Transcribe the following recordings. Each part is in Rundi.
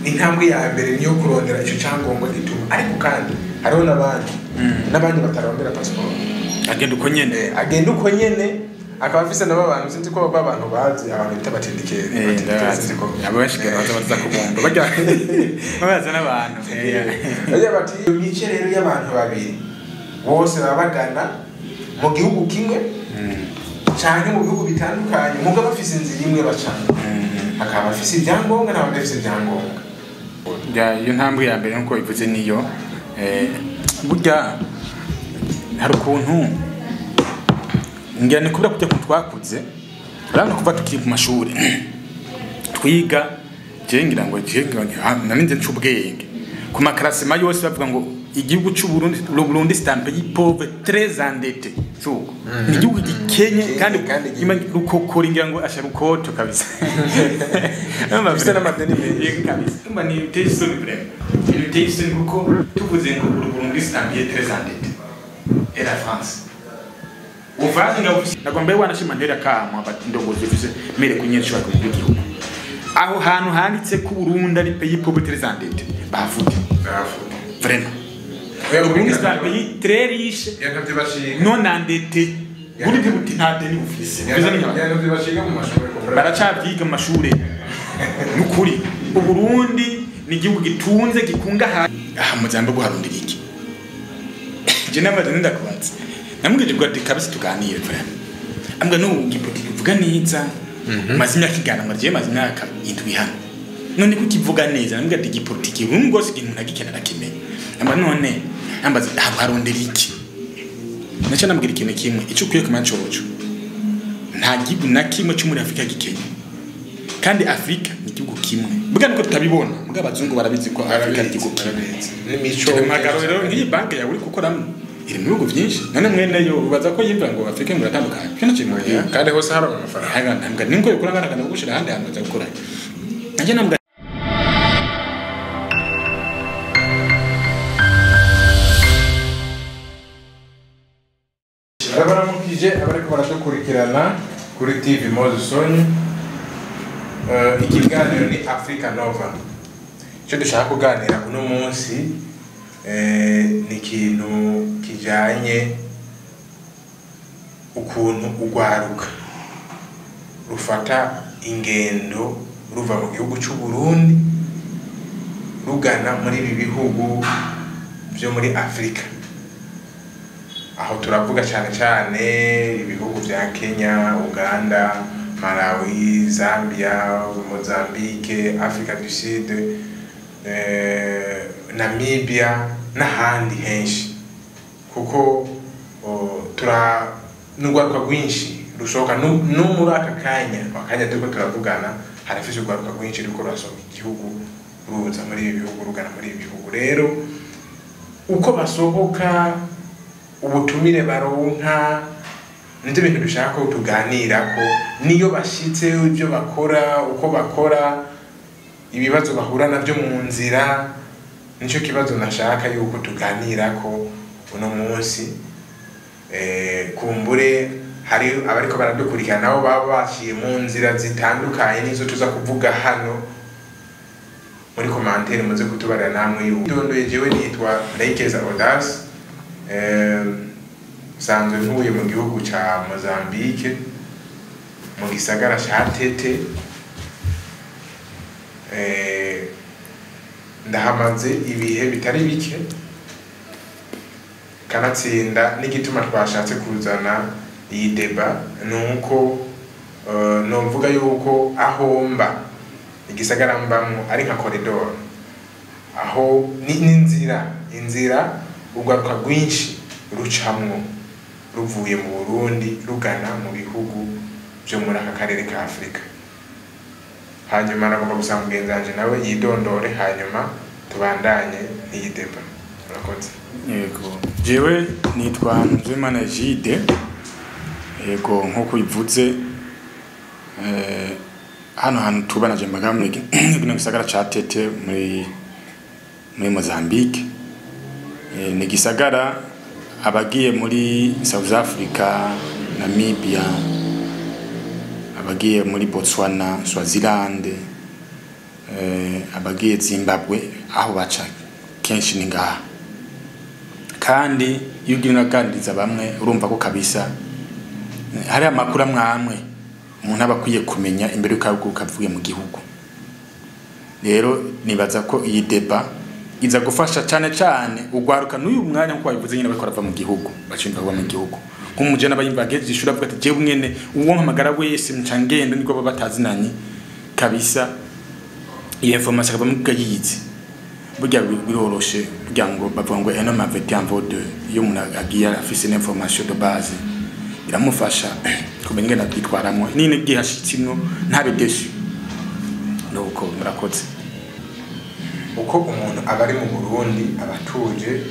intambwe ya mbere niyo kurondera icyo cyangombwa gituma ariko kandi hariho n'abandi batarondera passport agenda uko nyene akaba afise n'abantu sinzi ko abantu bazi abantu bita batindikere sinzi ko abashigana baza kubomba baza n'abantu bati imice rero y'abantu babiri bose babagana mu gihugu kimwe cyane mu bihugu bitandukanye mugabo bafise inzira imwe bacana akaba afise ibyangombwa n'abandi bafise ibyangombwa iyo ntambwe ya mbere nkuko bivuze niyo burya hari ukuntu ngene kubira kujya kutwakuze urabona kuva tukiri mu mashuri twiga ngira ngo narinze ncubwenge ku makarasema yose bavuga ngo igihugu cy'u Burundi c'est un pays pauvre très endetté suko igihugu gikenye kandi rukokora ngira ngo asharukoto kabisa bafite n'amadeni menshi kabisa mba ni teyisoni vraiment ni teyisoni kuko tuvuze ngo Burundi c'est un pays très endetté et la France uvazi ngagombe wanashima ndera kamwe abati ndogoze bise mere kunyesha ku gihugu aho hantu handitse ku Burundi ari pays pauvre très endetté bavuga vraiment Burundi c'est un pays très riche non endetté buri buti nta deni ufise baracabyiga mu mashuri n'ukuri Burundi ni igihugu gitunze gikungahaye mujambo guharundira iki je n'amadeni ndakubatse namugije bwa kabisa tuganire vraiment ambwa no gipolitiki uvuga neza mazimya kigana marje mazimya indwi hano none ko kivuga neza namugije ati gipolitiki umuntu gose ikintu ntagikenera kimenya amba none ambaze harondera iki nacha namugire ikintu kimwe ico kwiye kumanya coco nta gihugu na kimwe cyo muri Afrika gikenye kandi Afrika ni igihugu kimwe buga niko tutabibona muga abazungu barabizi ko Afrika ari igihugu kimwe n'imico magarero nk'iyi banki yawe uri gukoramo iri mu bihugu byinshi none mwene yo ubaza ko yimva ngo Afrika ngo ratandukanye cyo kimwe kandi hose hari amafaranga ntabwo ningo yokora ngana gushira handi hantu za gukora nje nambwa abaramukije abariko baradukurikirana kuri TV Mozusoni ikiganiro ni Africa Nova cyo dushaka kuganira uno munsi ni ikintu kijanye ukuntu ugwaruka rufata ingendo ruva mu gihugu cy'u Burundi rugana muri ibi bihugu byo muri Afrika aho turavuga cyane ibihugu bya Kenya, Uganda, Malawi, Zambia, Mozambique, Africa du Sud, Namibia n'ahandi henshi kuko n'urwaruka rwinshi rushoka no muri aka kanya turiko turavugana harafise urwaruka rwinshi ruko rurasohoka igihugu ruza muri ibi bihugu rugana muri ibi bihugu rero uko basohoka ubutumire baronka nivyo bintu dushaka ko tuganirako niyo bashitse ibyo bakora uko bakora ibibazo bahura navyo mu nzira nico kibazo nashaka yuko tuganirako uno munsi kumbure hari abariko baradukurikirana nabo baba baciye mu nzira zitandukanye nizo tuza kuvuga hano muri commentaire muze kutubarira namwe ndondoye jewe nitwa Ndayikeza Audace sanzwe ntuye mu gihugu ca Mozambique mu gisagara ca Tete ndahamaze ibihe bitari bike kanatsinda n'igituma twashatse kuzana iyi deba nuko nomvuga yuko ahomba igisagara mbamwo ari nka corridor aho ni inzira urwaruka rwinshi rucamwo ruvuye mu Burundi rugana mu bihugu byo muri aka karere ka Afrika hanyuma nagomba gusanga mugenzanje nawe yidondore hanyuma tubandanye iyi deba murakoze yego jewe nitwa Nzwimana Jide yego nkuko ivuze hano hantu tubanaje magambo n'ibintu gisagara ca Tete muri Mozambique ni gisagara abagiye muri South Africa, Namibia, abagiye muri Botswana, Swaziland, abagiye Zimbabwe aho baca kenshi ni ngaha kandi iyo ugiye unaganiriza bamwe urumva ko kabisa hari amakuru amwe umuntu aba akwiye kumenya imbere y'uko avuye mu gihugu. Rero nibaza ko iyi deba iza gufasha cyane ugwaruka n'uyu mwanya nko babivuze nyine bakora bava mu gihugu bacimba bava mu gihugu nk'umujana bayimbageje ishura avuga ati jewe mwene uwo mpamagara wese mcangenda niko baba batazinanye kabisa iyi information akaba mugayizi burya biroroshe kugira ngo bavuga ngo eno maveti amvode iyo umuntu agiye afise information de base iramufasha kumenya ingene abyitwaramo nine gihashitsimwo ntabe deshi nuko murakoze. Uko umuntu aba ari mu Burundi abatuje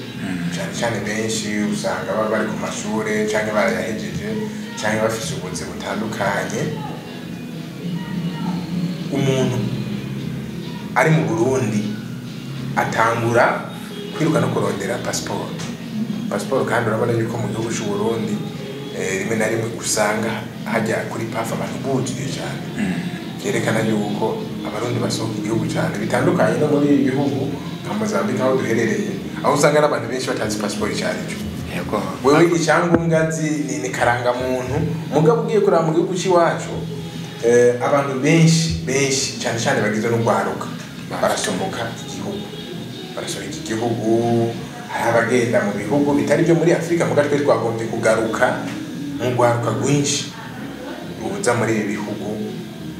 cyane benshi usanga baba bari ku mashure cyangwa barayahejeje cyangwa bafise ubuzi butandukanye. Umuntu ari mu Burundi atangura kwiruka no kurondera passport kandi urabona yuko mu gihugu cy'u Burundi rimwe na rimwe usanga hajya kuri pafa abantu bujiye cyane yerekana yuko abarundi basohoka igihugu cyane bitandukanye no muri bihugu nka Mozambique aho duherereye aho usanga n'abantu benshi batazi passport cyane cyo yego wewe icyangombwa ni karanga muntu mugabo ugiye kuraba mu gihugu cy'iwacu abantu benshi cyane bagizwe n'ugwaruka barasomoka igihugu hari abagenda mu bihugu bitari byo muri Afrika muga twe twagombye kugaruka mu gwaruka rwinshi ubuza muri ibi bihugu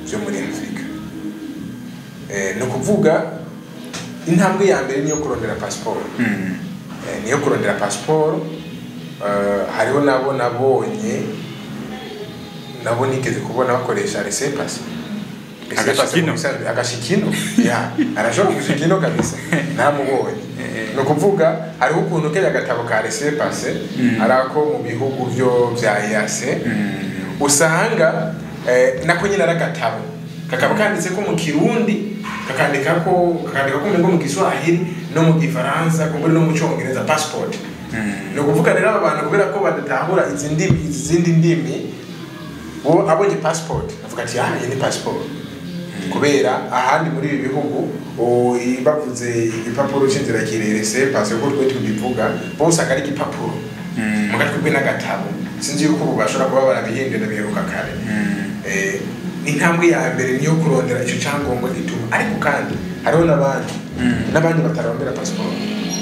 byo muri Afrika. No kuvuga intambwe ya mbere niyo kurondera passport. Niyo kurondera passport hariho nabonye nigeze kubona bakoresha laissez-passer agashikino ya arashobora gushikino kabisa namubonye. No kuvuga hariho ukuntu kenya gatabo ka laissez-passer arako mu bihugu byo bya EAC usanga nako nyina ragatabo kakaba kanditse ko mu Kirundi kakandika ko mu Kiswahili no mu Gifaransa ko no mu Cyongereza passport. No kuvuga rero abantu kubera ko badatahura izindi ndimi bo abonye passport avuga ati aha ni passport kubera ahandi muri ibi bihugu bavuze igipapuro cy'inzira kirerese passe ko twe tubivuga bose akari igipapuro mugatwe n'agatabo sinzi yuko bashobora kuba barabihindura biheruka kare. Intambwe ya mbere niyo kurondera icyo cyangombwa gituma ariko kandi hariho n'abandi batarondera passport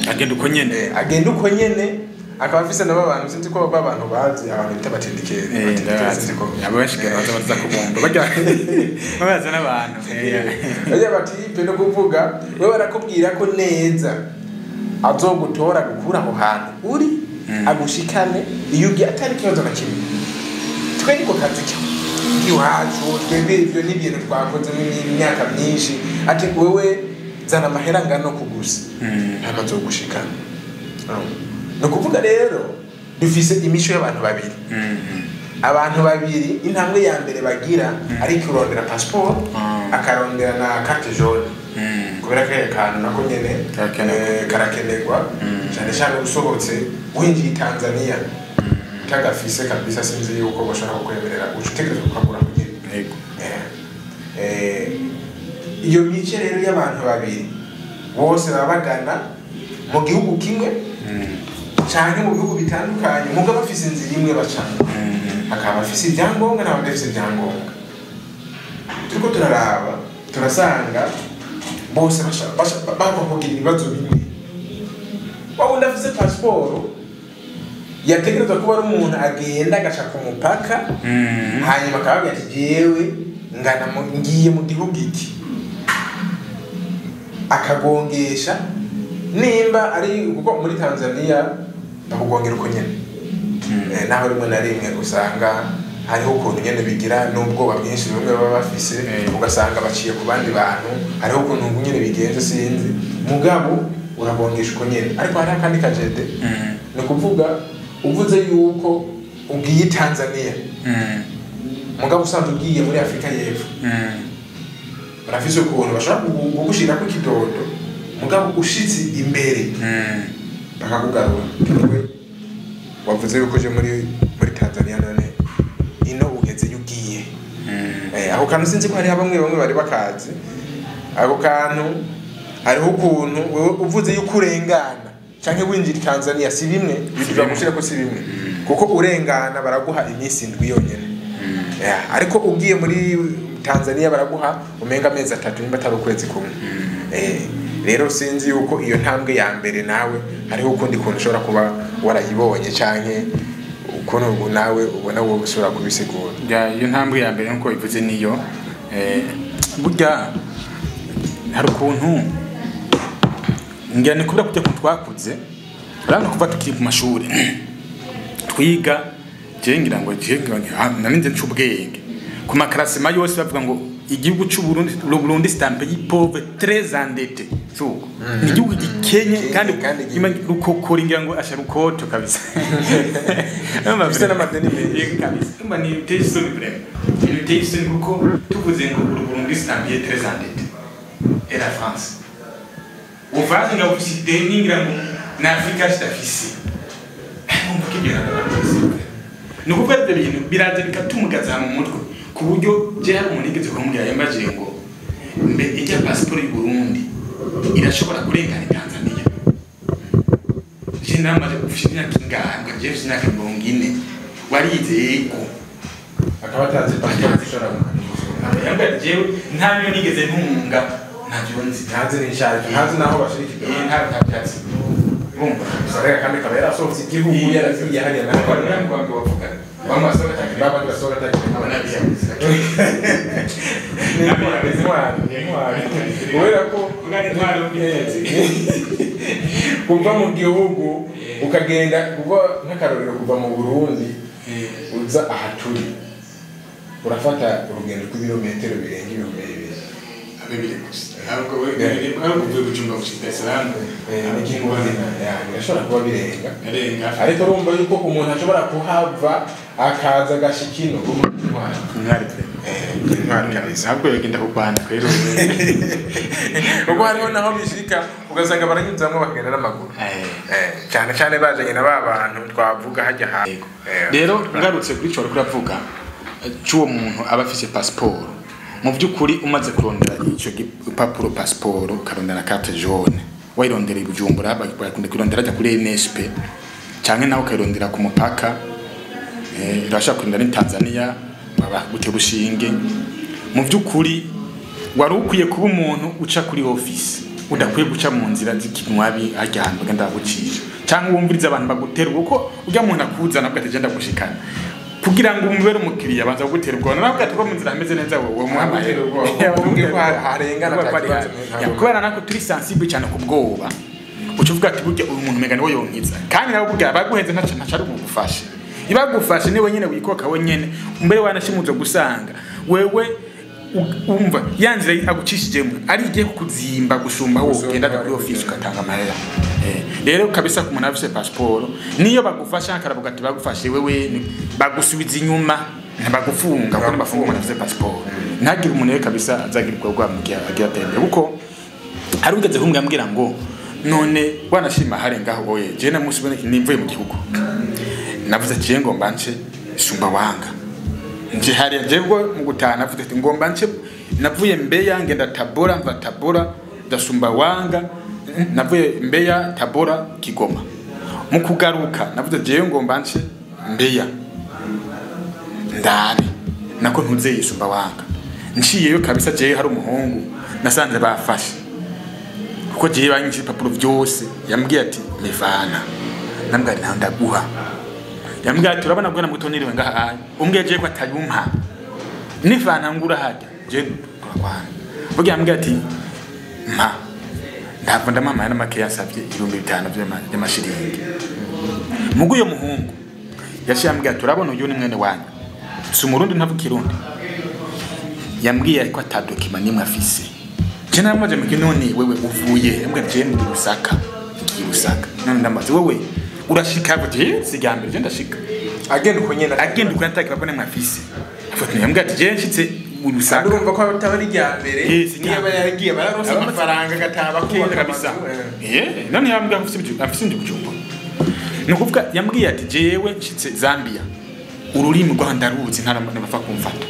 agenda uko nyene akaba afise n'abantu sinzi ko abantu bazi abantu bita batindikere sinzi ko abashikira baza kubomba baza n'abantu bajya batipe no kuvuga wewe barakubwira ko neza azogutora gukura aho hantu uri agushikane iyo ugiye atari kibazo na kimwe twe niko kazi iwacu twebwe ibyo ni ibintu twakoze mu myaka myinshi ati wewe zana amahera ngano kugusa amaze gushikana. No kuvuga rero dufise imisho y'abantu babiri intambwe ya mbere bagira ari kurondera passport akarondera na carte jaune kubera ko yakana nako nyene karakenerwa cyane usohotse winjiye Tanzania tagafise kabisa sinzi yuko bashaka kukwemerera ucutegereza ukagura kugenda yego iyo mice rero y'abantu babiri bose babagana mu gihugu kimwe cyane mu bihugu bitandukanye mugabo bafise inzira imwe bacana akaba afise ibyangombwa n'abadafise ibyangombwa turiko turaraba turasanga bose bavuga ibibazo bimwe waba udafise passport yategerezwa kuba ari umuntu agenda agaca ku mupaka hanyuma akababwira ati jewe ngiye mu gihugu iki akagongesha nimba ari kuko muri Tanzania bakugongera uko nyene naho rimwe na rimwe usanga hariho ukuntu nyene bigira n'ubwoba bwinshi bimwe baba bafise ugasanga baciye ku bandi bantu hariho ukuntu nyene bigenze sinzi mugabo uragongesha uko nyene ariko hari akandi kajede no kuvuga uvuze yuko ugiye Tanzania mugabo usanzwe ugiye muri Afrika y'Epfo barafise ukuntu bashobora kugushira ku kidodo mugabo ushitse imbere bakakugarura wewe wavuze yuko je muri Tanzania none ino ugeze yugiye aho kandi sinzi ko hari bamwe bari bakazi ako kantu hariho ukuntu wewe uvuze yuko urengana canke winjira Tanzania si bimwe bivuga gushira ko si bimwe kuko urengana baraguha iminsi 7 yonyene ariko ugiye muri Tanzania baraguha umenga amezi 3 nimba atari ukwezi kumwe rero sinzi yuko iyo ntambwe ya mbere nawe hariho ukundi kuntu ushobora kuba warayibonye canke ukuntu nawe ubona wowe ushobora kubisigura iyo ntambwe ya mbere nkuko bivuze niyo burya hari ukuntu ngira ni kubera kujya twakuze rano kuva tukiri ku mashuri twiga ngira ngo narinze ncubwenge ku makarasima yose bavuga ngo igihugu cy'u Burundi c'est un pays pauvre très endetté suko ni igihugu gikenye kandi rukokora ngira ngo asharukoto kabisa bafite n'amadeni menshi kabisa ni teso libre ni teso kuko tuvuze ngo Burundi c'est un pays très endetté et la France uvaze nga ufite ningira ngo na Afrika stafisi mukigera nuko kwete bintu biraje bikatumugaza mu mutwe ku buryo je hari umuntu igeze kumubwira yambaje ngo mbe ijya passport y'u Burundi irashobora kurengana Tanzania jina maze kufishina kinganga je fishina kibongine warize yego akaba atazi passport ishobora yambaje je ntabyo nigeze ntunga ntabyo nzi ntazi n'ishaka ntazi naho bashirikira ntabyo bumva sareka kandi kabera sohotse igihugu yaragiye hariya naho ngo bavuga bamasora cyane baba basora cyane abanabiya kubera ko kuva mu gihugu ukagenda kuva nk'akarorero kuva mu Burundi uza ahaturi urafata urugendo rw'ibirometero birenga 200 ntabwo kuvuye gucunga gushika Islam ashobora kuba birenga ariko urumva yuko umuntu ashobora kuhava akaza agashikino intwari kabisa ntabwo yagenda kubana rero ubwo hariho naho bishika ugasanga baranyuzamwe bakagenda n'amaguru cyane cyane bajanye na bantu twavuga hajya hafi rero ngarutse kuri cyo kuravuga cy'uwo muntu aba afise passport mu byukuri umaze kurondera icyo gipapuro passport karondera carte jaune wayirondera ibujumbura bakunda kurondera ajya kuri NSP cyane nawe kayirondera ku mupaka irashaka kurondera ni Tanzania baba gute bushinge mu byukuri wari ukwiye kuba umuntu uca kuri office udakwiye guca mu nzira z'ikinwabi ajya hantu bagenda gucisha cyangwa wumviriza abantu bagutera uko ujya umuntu akuzana bwatagenda gushikana kugira ngo umubere umukiriya banza gutera ubwo nabwo atuko mu nzira hameze neza wowe muhamahero ubwo ko harengana kubera nako turi sensible cyane ku bwoba ucuvuga ati burya uyu muntu megane wo yonkiza kandi nawe burya baguhenze ntacari kugufasha ibagufashe niwe nyene wikoka wenyene umbere wanashimuzo gusanga wewe umva yanzira agucishijemo ari igiye kukuzimba gusumba wo ugenda kuri office ukatanga amahera rero kabisa ku muntu afise passport niyo bagufasha akaravuga ati bagufashe wewe bagusubiza inyuma ntabagufunga kuko bafunga umuntu afise passport ntagire umuntu kabisa azagirirwa rwa mugiya agira tembe kuko hari ugeze kumbwira ngo none wanashima harengaho oye je na musi boneke nimvuye mu gihugu navuze je ngo mbance shumba wanga nje hari jebwo mu gutana avuze ati ngomba nce navuye Mbeya ngenda Tabora mva Tabora ndasumba wanga navuye Mbeya Tabora Kigoma mu kugaruka navuze je ngomba nce Mbeya ndane nako ntuze yisumba wanga nciyeyo kabisa je hari umuhungu nasanze bafashe kuko je banyinshi papuro byose yambwiye ati mivana nambwa ntandaguha yambwiye ati urabona bwo namutoniriwe ngaha umbwiye je ko atayumpa nivana ngura hajya je twakwana vuga yambwiye ati mpa ndava ndamama yana make yasabye 5,000 by'amashiringi muguyo muhungu yashambwiye ati urabona uyu ni mwene wanyu si umurundi ntavuga irundi yambwiye ko atadokima nimwe afise cyane amaje mu kinoni wewe uvuye mbwe je ndi Rusaka none ndamaze wewe urashika buje sigambere je ndashika agenda uko nyene agenda uko yantakira ko nemwe afise afatanye yambwiye ati je nshitse mu Rusaka urumva ko atabari ryambere niyo bayagiye bararonse amafaranga gataba ko kabisa none yambwiye afise ndi kujumba nukuvuga yambwiye ati jewe nshitse Zambia ururimi rwa ndaruzi ntarafa kumfata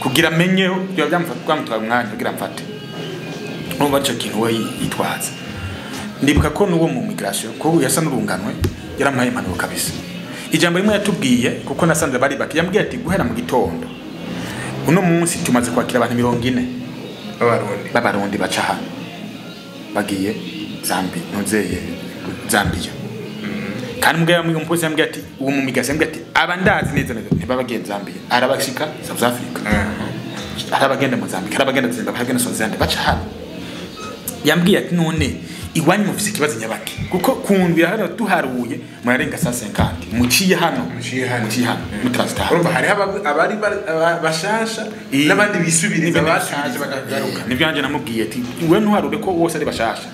kugira menye byo byamfata kwamutwa umwanya kugira mfate n'ubu cyo kintu we yitwaza ndibuka ko n'uwo mu migration ko yasa n'urunganwe yaramuhaye impanuro kabisa ijambo rimwe yatubwiye kuko nasanze bari baki yambwiye ati guhera mu gitondo uno munsi tumaze kwakira abantu 40 b'abarundi baca hano bagiye Zambia kandi mbwa mu mpozi yambwiye ati uwo mu migasi yambwiye ati abandazi neza ntibabagenda Zambia arabashika South Africa arabagenda Mozambique arabagenda Zimbabwe arabagenda Swaziland baca hano yambwiye ati none iwanyu mufise ikibazo nyabaki kuko kundira hano tuharuye murarenga 150 muciye hano mutranstar urumva hari abari bashasha n'abandi bisubiriza bashaje bakagaruka nibyo yanje namubwiye ati we ntuharure ko wose ari bashasha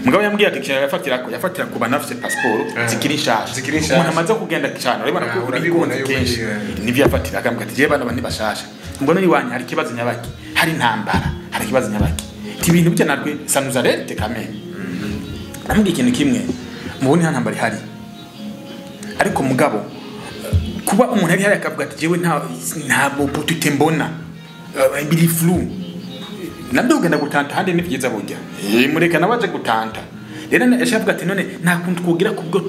mugabo yambwiye ati yafatira ku banafise passport zikiri shasha umuntu amaze kugenda cyane urabona ko urabibona kenshi nibyo yafatira akambwa ati je bana bandi bashasha mbona iwanyu hari ikibazo nyabaki hari intambara hari ikibazo nyabaki ibintu bya natwe sanuzarete kamene namubwiye ikintu kimwe mubone ntambara ihari ariko mugabo kuba umuntu ari hari akavuga ati jewe ntabwo potute mbona biri flu nabyo ugenda gutanta handi nivyiza burya mureka nabaje gutanta rero yashavuga ati none nta kuntu twogira kubwo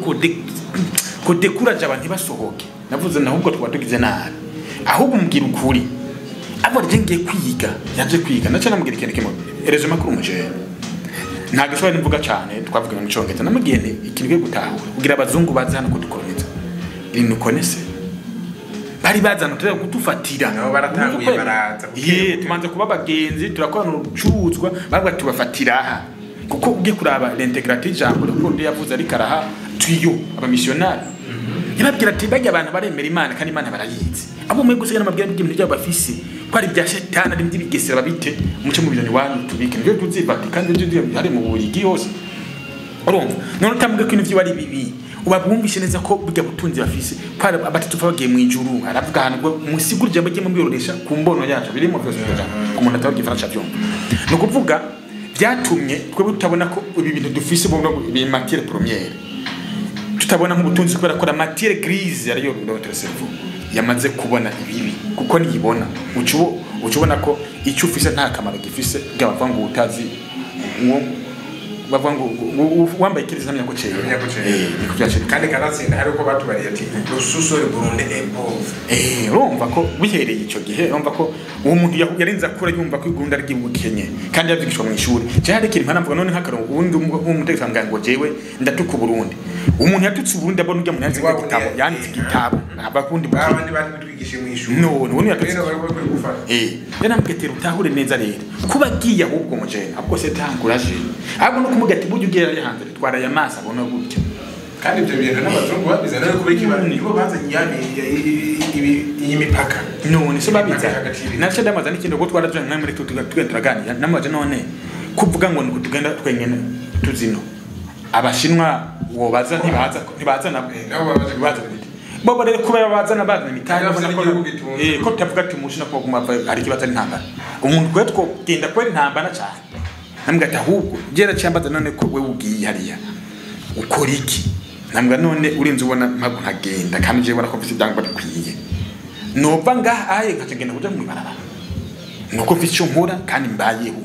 ko dekuraje abantu basohoke navuze nahubwo twatugize nabi ahubwo mbwira ukuri abo ngiye kwiga yaje kwiga naca namubwira ikintu kimwe ereje makuru muje ntago shobora nimvuga cyane twavuga mu cyongereza namubwiye ikintu cyo gutahura kugira abazungu baza hano kudukoloniza ibintu konese bari bazana tureba kutufatira nabo baratanguye baraza tumanze kuba bagenzi turakorana urucuzwa barwa tubafatira aha kuko ugiye kuraba l'integrative jambo ko yavuze ari karaha tuyo aba missionnaire yababwira ati bajya abantu baremera Imana kandi Imana barayizi abo mwe gusigana mabwira ibintu byabo bafise ko ari bya shetani ari byibigesera babite muce mu bintu wanyu tubike nibyo tuzifata kandi byo hari mu burigi hose urumva none tambuga ko ibintu bari bibi ubabumvishe neza ko burya butunzi bafise kwara abatatu bagiye mu ijuru aravuga hano musigurije bagiye mu biroresha ku mbono yacu biri mu byose ku muntu atabagiye faracha byo no kuvuga byatumye twe tutabona ko ibi bintu dufise bo bi matière première tutabona nk'ubutunzi kubera ko la matière grise ariyo notre cerveau yamaze kubona ibibi kuko niyibona ucubona ko icyo ufise nta kamaro gifise bw'abava ngo utazi uwo bavango wambaye kiriza namya ko cyeyo niko byashika kandi karatsinda hari uko batubariye ati rususo le Burundi impove urumva ko bihereye ico gihe urumva ko uwo muntu yarinza akura yumva ko igunda ari gibukenye kandi yavyigishwa mu ishuri cyari kiri mpana mvuga none nk'akarongo ubundi umutegeka mbwa ngo jewe ndatuka Burundi umuntu yatutse Burundi abona ujya mu yanzi igitabo yanditse igitabo abakundi abandi batwigishe mu ishuri none yatutse rero mpetero utahure neza rero kuba giye ahubwo mujene ahubwo se tanguraje ahubwo kumuga ati bujye ugera hanze twara ya masa abona gutya kandi ibyo bintu n'abazungu babiza rero kubera kibano nibo bazanye iyi mipaka none so babiza nace ndamaza n'ikintu go twara tujana muri tugenda namaje none kuvuga ngo tugenda twenyene tuzino abashinwa wo baza ntibaza nabo baza bobo rero kubera bazana bazana mitari ko tavuga ati mushina ko guma ari kibaza intambara umuntu kwe twogenda kwera intambara cyane nambwa ahubwo gera cyambaza none ko we ugiye hariya ukora iki nambwa none urinze ubona mpago ntagenda kandi je bara ko mfite byangwa bikwiye nova nga aye nkagenda kuja mu barabara nuko mfite cyo nkora kandi mbayeho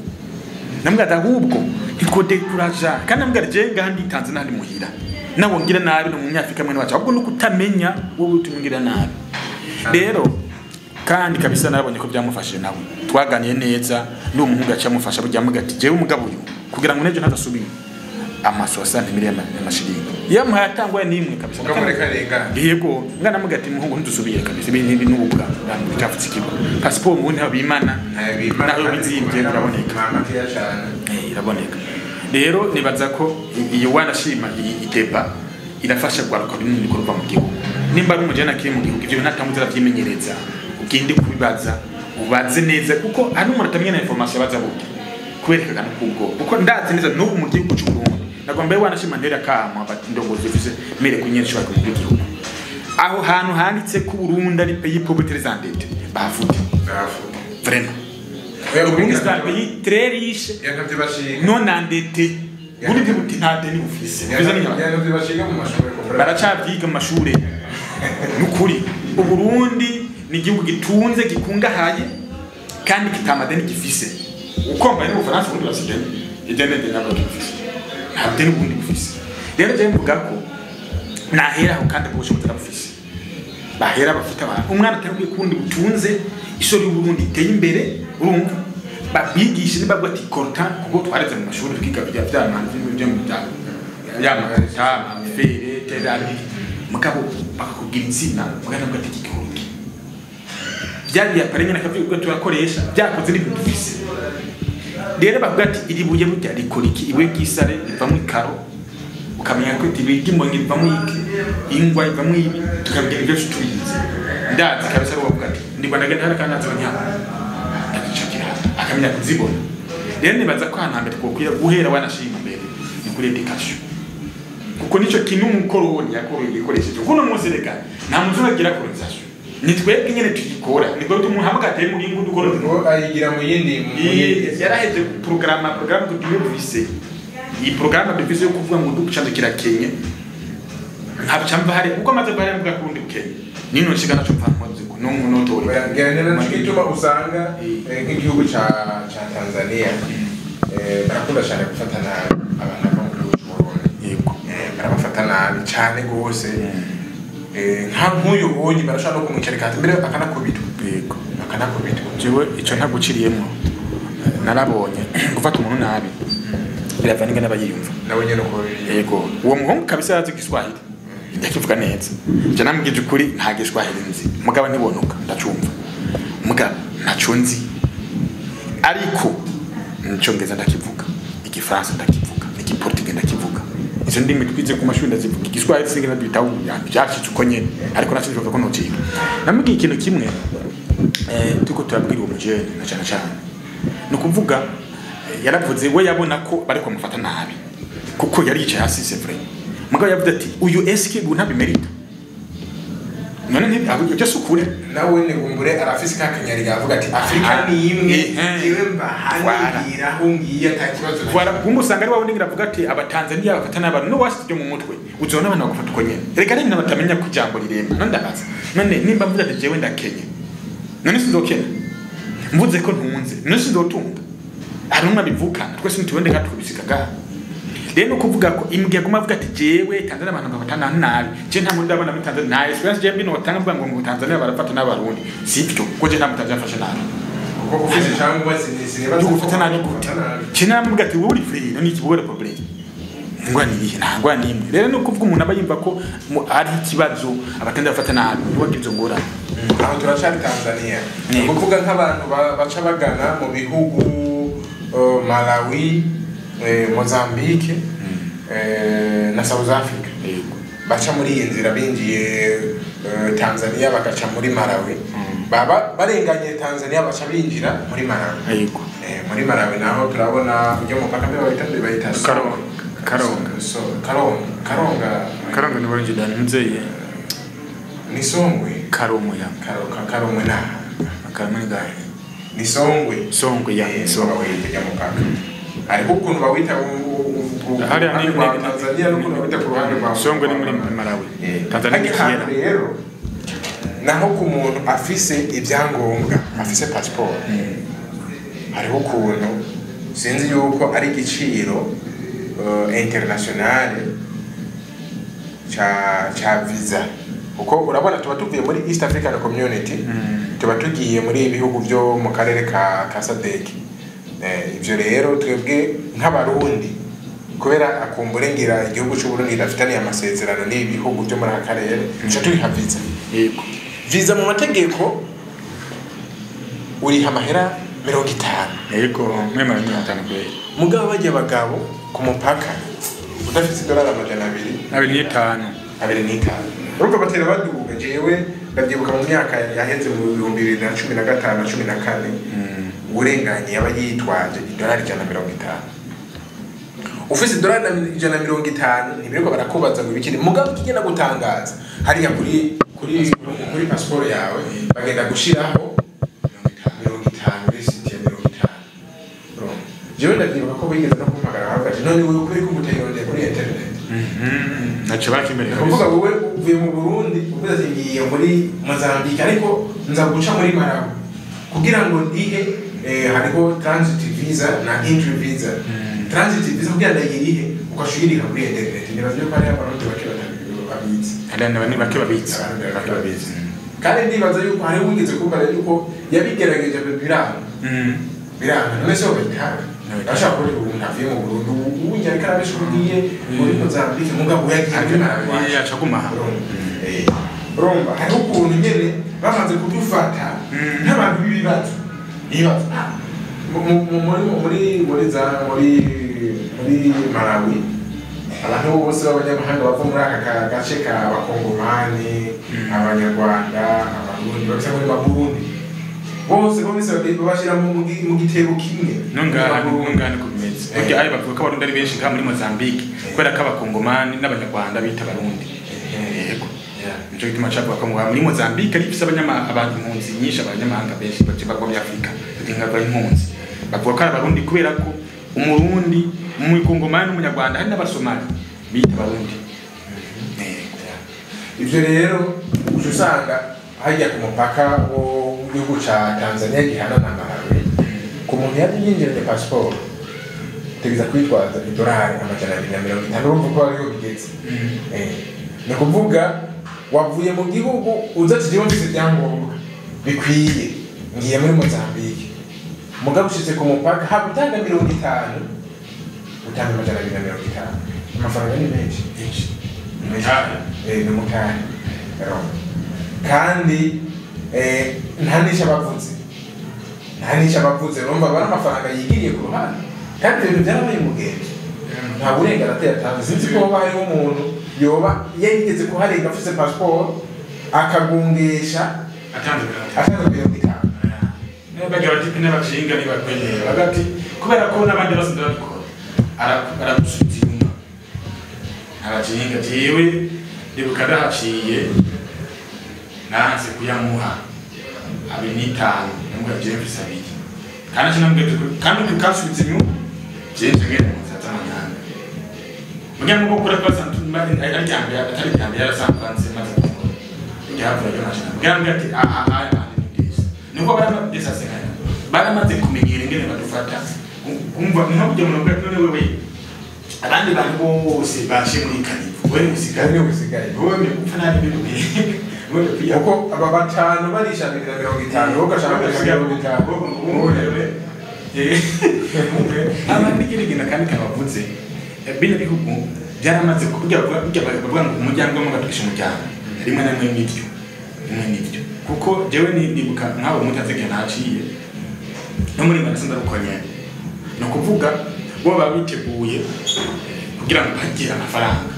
nambwa ahubwo ntitwode kuraja kandi nambwa je ngandi tanze nandi muhira nawo ngira nabi no mu myafrika mwe wacu ahubwo nuko utamenya wowe utungira nabi rero kandi kabisa narabonye ko byamufashije nawe twaganiye neza ndi umuhungu yacamufasha burya mugati jewe umugabo uyu kugira ngo nejo ntazasubire amaso asante miliyoni y'amashiringi yamuhaye atangwa nimwe kabisa yego ngana mugati muhungu ntuzubire kabisa ibintu n'ubwa bikafutse ikigo passport mu nta bimana naho bizimvye biraboneka iraboneka rero nibaza ko iyo wanashima ideba irafasha gwaruka binini kuruva mu gihugu nimba ari umujana kiri mu gihugu ibyo ntatamuzira byimenyereza ugende kubibaza ubaze neza kuko ari umuntu atamenya na information baza buke kwerekana kubwo kuko ndazi neza n'ubu mu gihugu cy'u Burundi nagomba wanashima ndera kama ndongozi bifise mere kunyeshwa ku gihugu aho hantu handitse ku Burundi ari pays pauvre très endetté bafuti vraiment Burundi c'est un pays très riche non endetté Burundi buti nta deni bufise baracabyiga mu mashuri n'ukuri Burundi ni igihugu gitunze gikungahaye kandi kitamadeni gifise ukomba ni Ufaransa muri Brasil idene de nabo gifise ntabwo n'ubundi bufise rero je mvuga ko nahera aho kandi bwose butarafise bahera bafite abantu umwana atari kundi butunze isori y'Uburundi iteye imbere urumva babigisha nibabwa ati korta kuko twareze mu mashuri twiga by'amanzi n'ibyo mu byaro yama fere terari mugabo bakakubwira insina mugana bwa ati gikoki byari yaparenya nakavuga turakoresha byakoze n'ibintu dufise rero bavuga ati iri buye burya rikoriki iwe gisare rivamo ikaro ukamenya ko tibiki mbonge rivamo iki ingwa rivamo ibi tukabwira ibyo tuyize ndazi kabisa bavuga ati ndibona genda haraka nazo nyama ndacakira akamenya kuzibona rero nibaza ko hantambere twokwira guhera wanashima mbere ni kuri education kuko nico kintu umukoroni yakoroye gikoresheje kuno munsi reka nta muntu uragira colonization nitwebwe nyene tuyikora nibwo tumuhamagara tari muri ngudu dukora ngo ayigira mu yindi yaraheje program kudivise iyi program bivise yo kuvuga ngo ducandikira Kenya ntabicamba hari uko amaze bari mvuga kundi Kenya nino nshigana cyo mfa mwaze ko no muntu gerana n'ikituma usanga nk'igihugu ca Tanzania barakunda cyane gufatana abantu bo mu Burundi yego barabafata nabi cyane gose nka nk'uyu bonye barashaka no kumucereka mbere akanakubitwa yego akanakubitwa jewe ico ntaguciriyemo narabonye gufata umuntu nabi biravanga n'abayiyumva nawe nyene ko yego uwo muhungu kabisa yazi Kiswahili ndakivuga neza je namugije ukuri nta Kiswahili nzi mugaba ntibonuka ndacumva mugaba nacunzi ariko ncyongeza ndakivuga igifaransa ndakivuga igiportugais ndakivuga izo ndimi twize ku mashuri ndazivuga Igiswahili singira bitawu byacitse uko nyene ariko nacinje ko nociga namugiye ikintu kimwe tuko turabwira uwo mujene na cyane cyane no kuvuga yaravuze we yabona ko bari ko mufata nabi kuko yari yicaye hasi c'est vrai mugabo yavuze ati uyu eski gu ntabimerita none nti abo cyo sukure nawe ne gumbure arafise kakanyari yavuga ati Afrika ni imwe yewe mbahanira aho ngiye atakibazo kwara gumusanga ari wabone ngira ati abatanzania bafata n'abantu no wasije mu mutwe uzona abantu bagufata uko nyene reka rero nabatamenya ku jambo rirema none ndabaza none nimba mvuze ati jewe ndakenye none sinzokena mvuze ko ntunze none sinzotunga arumwa bivukana twese ntubende gatukubisikaga rero kuvuga ko imbye guma avuga ati jewe Tanzania abantu babatana nabi je nta mundi abana muri Tanzania na experience je mbino batanga mvuga ngo mu Tanzania barafata n'abarundi sibyo ko je nta mutanzania afasha nabi kuko ufise cyangwa sineba gufata nabi gute kina mvuga ati wowe uri free none ikibore problem ngwa ni ntangwa nimwe rero no kuvuga umuntu abayimva ko ari ikibazo abatenda bafata nabi wagize ngora aho turashaka Tanzania kuvuga nk'abantu baca bagana mu bihugu Malawi Mozambique na South Africa baca muri iyi nzira binjiye Tanzania bagaca muri Malawi baba barenganye Tanzania baca binjira muri Malawi yego muri Malawi naho turabona ujye mu paka mbere bayita Karonga ni bari jidani mzeye ni Songwe Karomwe na Karomwe gahe ni Songwe ya Songwe ya mupaka ariko ukuntu bawita hari ni Tanzania no kuntu bawita ku ruhande rwa Songwe ni muri Malawi Tanzania rero naho ku muntu afise ibyangombwa afise passport hariho ukuntu sinzi yuko ari igiciro international cha visa uko urabona tuba tuvuye muri East African Community tuba tugiye muri ibihugu byo mu karere ka SADC ivyo rero twebwe nk'abarundi kubera akumbure ngira igihugu cy'u Burundi rafitaniye amasezerano n'ibihugu byo muri akarere cyo turi haviza yego visa mu mategeko uri hamahera 50 yego mwema 50 kweli mugabo bajya abagabo ku mupaka udafite $200 2.5 urumva batera baduga jewe ndabyibuka mu myaka yaheze mu 2015 14 urenganye yaba yitwaje $150 ufise $150 ntibiriko barakubaza ngo bikiri mugabo kigenda gutangaza hariya kuri passport yawe bagenda gushiraho 50 receipt ya 50 jewe ndabyibuka ko bigeze no kumpagara hagaje none wowe kuri kumutayonde kuri internet nacho bakimere kuvuga wowe uvuye mu Burundi uvuze ngiye muri Mozambique ariko nza guca muri Malawi kugira ngo ndihe hariko transit visa na entry visa transit visa kugira ndayirihe ukashuyirika kuri internet nibaze ko ari abantu babizi abana bake babizi kandi ndibaza yuko hari wigeze kumva yuko yabigerageje biranga none se obitanga ashaka ko unavuye mu Burundi ubunya ariko arabishugiye muri Mozambique mugabo yagiye yacaguma Romba hari ukuntu nyene bamaze kudufata n'abantu bibibazo muri Malawi abantu bose b'abanyamahanga bava muri aka gace ka Bakongomani Abanyarwanda Abarundi bakisa muri Burundi bose babashira mu gitebo kimwe nongane kubimeze burya ari bavuga ko Abarundi ari benshi ka muri Mozambique kubera ko Abakongomani n'Abanyarwanda bita Abarundi yego nico gituma cyangwa ko muri Mozambique ari bifise abantu impunzi nyinshi abanyamahanga benshi bakigwa muri Afrika dinga ba impunzi bavuga ko Abarundi kubera ko umurundi mu Kongomani n'Umunyarwanda hari n'Abasomali bita Abarundi ivyo rero usanga hajya ku mupaka wo gihugu ca Tanzania gihana na Malawi ku muntu yinjiranye passport tegeza kwitwaza $250 urumva ko ariyo bigeze ni kuvuga wavuye mu gihugu uzati jewe mfise byangombwa bikwiye ngiye muri Mozambique mugabo ushitse ku mupaka habutanga 50 utanga $250 amafaranga ni menshi ni mutari kandi ntanisha bavuze urumva bari amafaranga yigiriye ku ruhande kandi ibintu byarabaye umugenzi nta burengana atanze sinzi ko hariho umuntu yoba yigeze kuharenga afise passport akagungesha atanze bagira bati pine bacinga ni bakwenyera bagati kubera ko nabandi bose ndabikora aragusubiza inyuma aracinga jewe ndibukada haciye nanze kuyamuha 25 nubwo James abiki kandi kinambwe kandi kukasubiza inyuma James ngene muzata manyanga mugiye ngo kure kwa santu mbali ajyambye atari cyambe yarasanzwe maze yavuye y'amashana ngambye ati nuko baramageza sekana baramaze kumenyera ingene badufata kumva nkabyo mu rwego none wewe abandi bantu bose bashe muri kanivu wewe musigaye wewe mfana n'ibintu uko aba batanu barishabira 50 ugashaka kugira 50 abandi kirigina kandi kabavuze bino bihugu byaramaze kugira bavuga ngo umuryango mu gatukisha umuryango rimwe na rimwe n'ibyo kuko jewe nibuka nk'abo mutazeke naciye no muri Manasanda rukonye no kuvuga bo babiteguye kugira ngo bagire amafaranga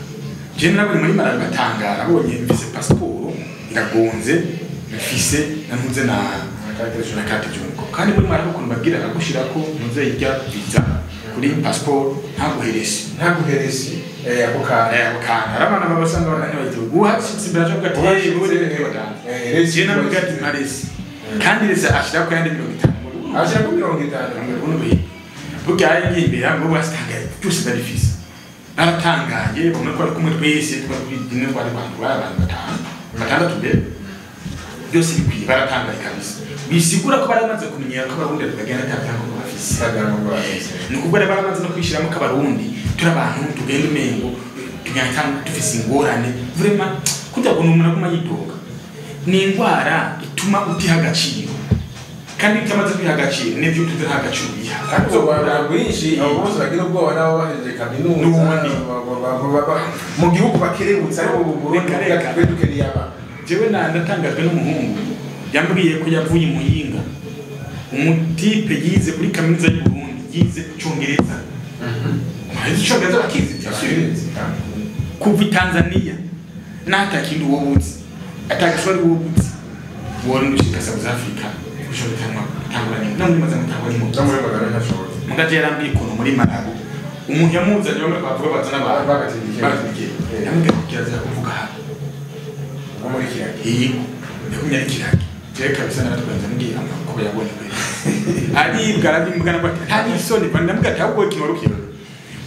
je nabwo muri Malawi batangara bonye mfise passport ndagonze mfise namuze na carte junko kandi muri Malawi ukuntu bagira agushirako muze ijya visa kuri passport ntaguheresi ako kana arabana babasanga bananye bayitugu uhashitse biraje ugati muri jena mugati maresi kandi rese ashira ko yandi 50 ashira ko 50 unubi bugaye ngimbira ngo bastangaye cyose darifise naratangaye bamwe ko kumwe twese twabidine kwa abantu batandatu be byose bikwiye baratangaye kabisa bisigura ko baramaze kumenyera ko Abarundi bagenda cyangwa ngo bafise ni kubera baramaze no kwishiramo ko Abarundi turi abantu tugenda umengo tunyatanga dufise ingorane vraiment kujya ngo umuntu aguma yidoga ni indwara ituma utiha agaciro kandi cyamaze kwiha agaciro n'ibyo tudaha agaciro biha kandi ubara bwinshi abo bose bagira ubwoba nabo bahejeje kaminuza mu gihugu bakerebutse ari bo Burundi twe dukeriye aba jewe ndatangajwe n'umuhungu yambwiye ko yavuye Muyinga umutipe yize kuri kaminuza y'u Burundi yize Cyongereza Cyongereza bakizi kuva Tanzania natakindi wobuzi atakishori wobuzi wori nushika South Africa ushobora tanguranye namwe maze mutanguranye mu mugaje yarambiye kuno muri Malawi umuntu yamuzanye bamwe bavuga bazana bagatindike yambwiye kiraza kuvuga muri kiraki yakumye kiraki Jeka bisa naratwenza ngiye amakuru yabonye kwe ari bwarabi mbugana kwa hari isoni banda mbugata ahubwo kintu warukiye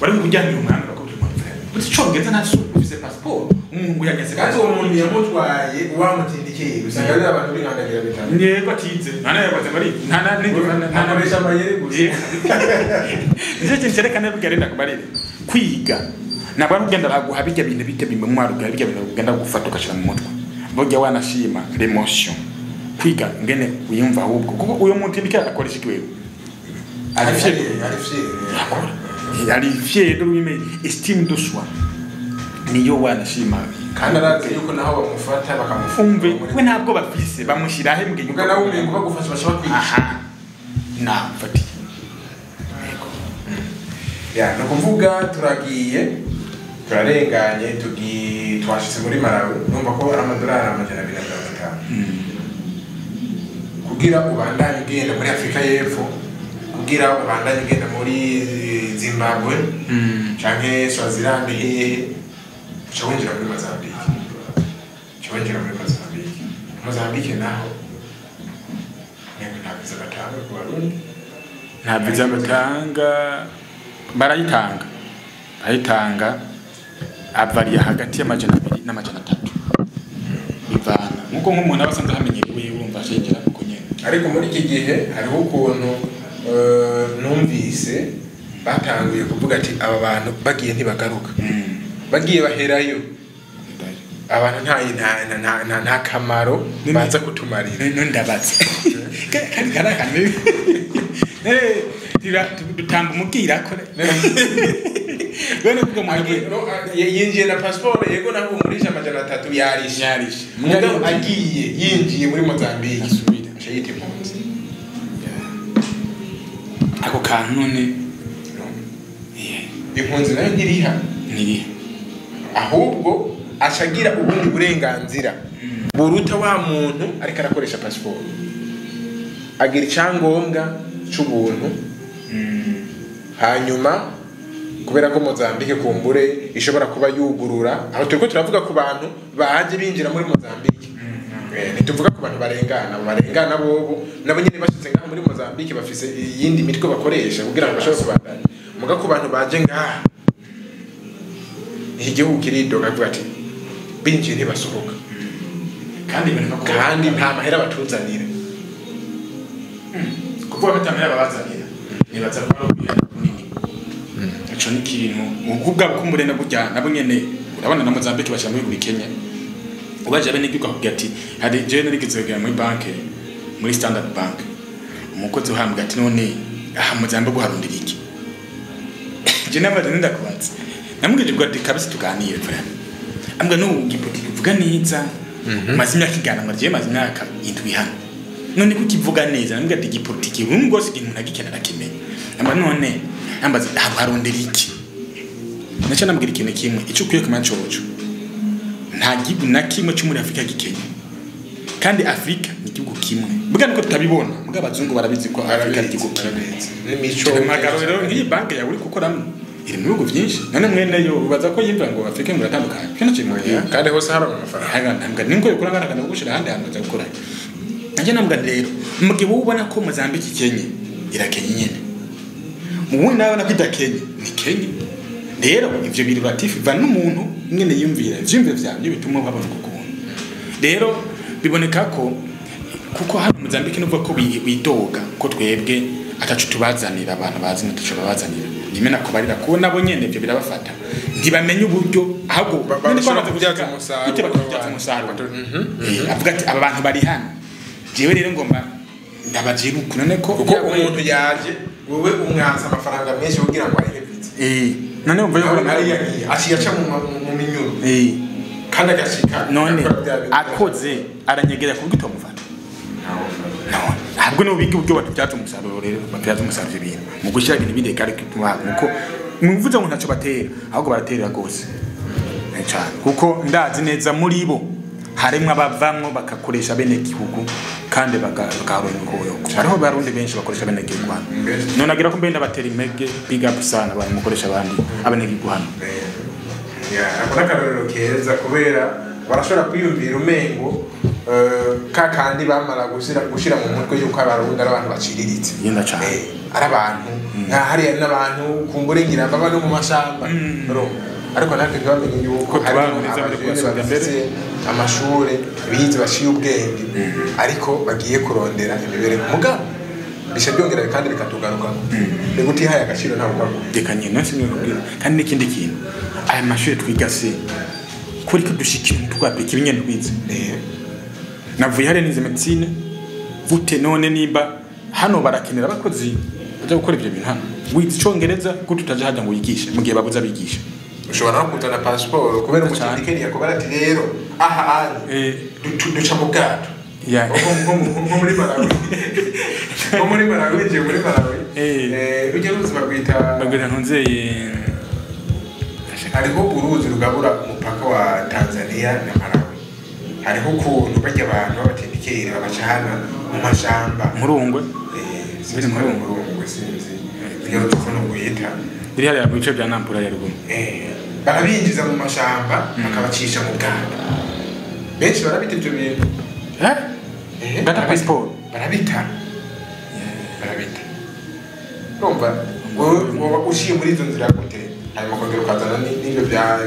bari kujyanira umwana bakubwira ngo ucongereza ntaso ufise passport umuntu yageze kandi uwo muntu yamutwaye uwamutindikiye usanga ari abantu binkandagira bitanu yego atize nana yabaze muri nana besha amayeri gusa nicyo kintu cyerekana bigarenda kubarire kwiga nabwo ugenda baguha bijya bintu bijya bimumwaro bijya bintu ugenda gufata ukashira mu mutwe burya wanashima l'emotion kwiga ngene uyumva ahubwo kuko uyo muntu ndika akoresha kiwe ari fier de lui-même estime de soi niyo wanashima kandi arazi yuko naho bamufata bakamufunga we ntabwo bafise bamushira he mbwe yuko nawe umengo bagufasha bashaka kwiga na fati ya no kuvuga turagiye turarenganye twashitse muri Malawi numva ko ari amadolari amajana 250 kugira ubandanye ugenda muri Afrika y'Epfo kugira ubandanye ugenda muri Zimbabwe canke Swaziland hehe chawinjira muri Mozambique naho nta visa batanga ku Barundi nta visa batanga barayitanga avariya hagati y'amajana 2 n'amajana 3 bivana nkuko nk'umuntu abasanze hamenyerewe urumva ashengera kuko nyene ariko muri iki gihe hariho ukuntu numvise batanguye kuvuga ati aba bantu bagiye ntibagaruka bagiye baherayo abantu nta kamaro baza kutumarira ndabatse kandi karakane dutanga umubwira ko bene kuko yinjiye na passport yego naho umurisha amajana 3 yarisha mugabo agiye yinjiye muri Mozambique asubira ashayite impunzi ako kantu none impunzi nayo ntiriha ahubwo ashagira ubundi burenganzira buruta wa muntu ariko arakoresha passport agira icyangombwa cy'ubuntu hanyuma kubera ko Mozambique kumbure ishobora kuba yugurura aho turiko turavuga ku bantu baje binjira muri Mozambique ntituvuga ku bantu barengana bobo nabo nyine bashitse ngaha muri Mozambique bafise yindi mitwe bakoresha kugira ngo bashobore kubandanya muga ku bantu baje ngaha igihugu kiridoga avuga ati binjiye ntibasohoka kandi nta mahera batuzanira kuko batamera babazanira nibaza ko nini aco ni kintu ukubwa kumbure na burya nabo nyene urabona na Mozambique bashamwe muri Kenya ubaje bene giko kugira ati hari je narigeze muri banke muri Standard Bank umukozi uhambwa ati none Mozambique guharundira iki je nabaje ndakubatse namugije bwa kabisa tuganire frère ambwa no gipolitiki vuga neza mazimya kigana marje mazimya ka indwi hano none kukivuga neza namugije ati gipolitiki rumwe gose ikintu nagikenera kimenye amba none ambaza harondera iki nacha namugire ikintu kimwe ico kuye kumancocho nta gihugu na kimwe cyo muri Afrika gikenye kandi Afrika ni igihugu kimwe buga niko tutabibona muga abazungu barabizi ko Afrika ari igihugu kimwe n'imico magaro rero ngiyi banke yawe uri gukoramo iri mu bihugu byinshi none mwene yo ubaza ko yimva ngo Afrika ngo ratandukanye cyo nakimwe kandi hose hari amafaranga ntabwo ninko yo kurangana kandi gushira handi hantu gukora nanje nambwa rero mugihe ubona ko Mozambique Kenya irakenye nyene mubundi nabona kwita Kenya ni Kenya rero ivyo biri latifi va n'umuntu nyene yumvira vyimve vyavyo bituma babona kukuntu rero biboneka ko kuko hano Mozambique nuvuga ko bidoga ko twebwe atacu tubazanira abantu bazi n'atacu babazanira nimena kubarira ko nabo nyene ivyo birabafata ntibamenye uburyo ahubwo bashobora kubyaza umusaruro avuga ati aba bantu bari hano jewe rero ngomba ndabajiruka none ko kuko umuntu yaje wewe umwanza amafaranga menshi kugira ngo ahebitse none umva yo hariya aciyaca mu minyuro kandi agashika none akoze aranyegera kubwo itomufata ntabwo no biga ubwo batubyaza umusaruro rero batubyaza umusaruro ibintu mu gushyira ibintu bindi kare kituma nuko muvuze ngo ntacyo batera ahubwo baraterera gose cyane kuko ndazi neza muri bo harimo abavamwo bakakoresha bene gihugu kandi bagaronka koyo hariho barundi benshi bakoresha bene gihugu none agira ko mbenda batera imege big up sana bari mukoresha abandi abene gihugu hano akora karorero keza kubera barashobora kwiyumvira umengo kakandi bamara gushira mu mutwe yuko abarundi ari abantu baciriritse yenda cyane ari abantu nka hariya n'abantu kumburengira baba no mu mashamba ariko natwe ntibamenye yuko hari abafite amashure bize bashiye ubwenge ariko bagiye kurondera imibereho mugabo bisha byongera kandi bikatugaruka ni gutihaye agaciro ntabwo kwako dekanye nasi ni kandi n'ikindi kintu aya mashure twiga se kuri kidushikira twapika ibinyene twize navuye hariya nize medicine gute none nimba hano barakenera abakozi baje gukora ibyo bintu hano wize icongereza gute utaje hajya ngo yigishe mu gihe babuza bigisha ushobora no kuzana passport kubera umutindikeni yakobara ati rero aha duca mu bwato nko muri Malawi nko muri Malawi je muri Malawi ujye ruzi bagwita ntunzeye hariho uruzi rugabura umupaka wa Tanzania na Malawi hariho ukuntu bajya abantu babatindikira babacana mu mashamba murungwe sinzi murungwe sinzi iyo tuvuno nguyita iri hariya mu bice bya Nampula ya ruguru barabinjiza mu mashamba bakabacisha mu bwato benshi barabita ibyo bintu gata passport barabita urumva wowe ushiye muri izo nzira gute hanyuma kongera ukazana n'ibyo bya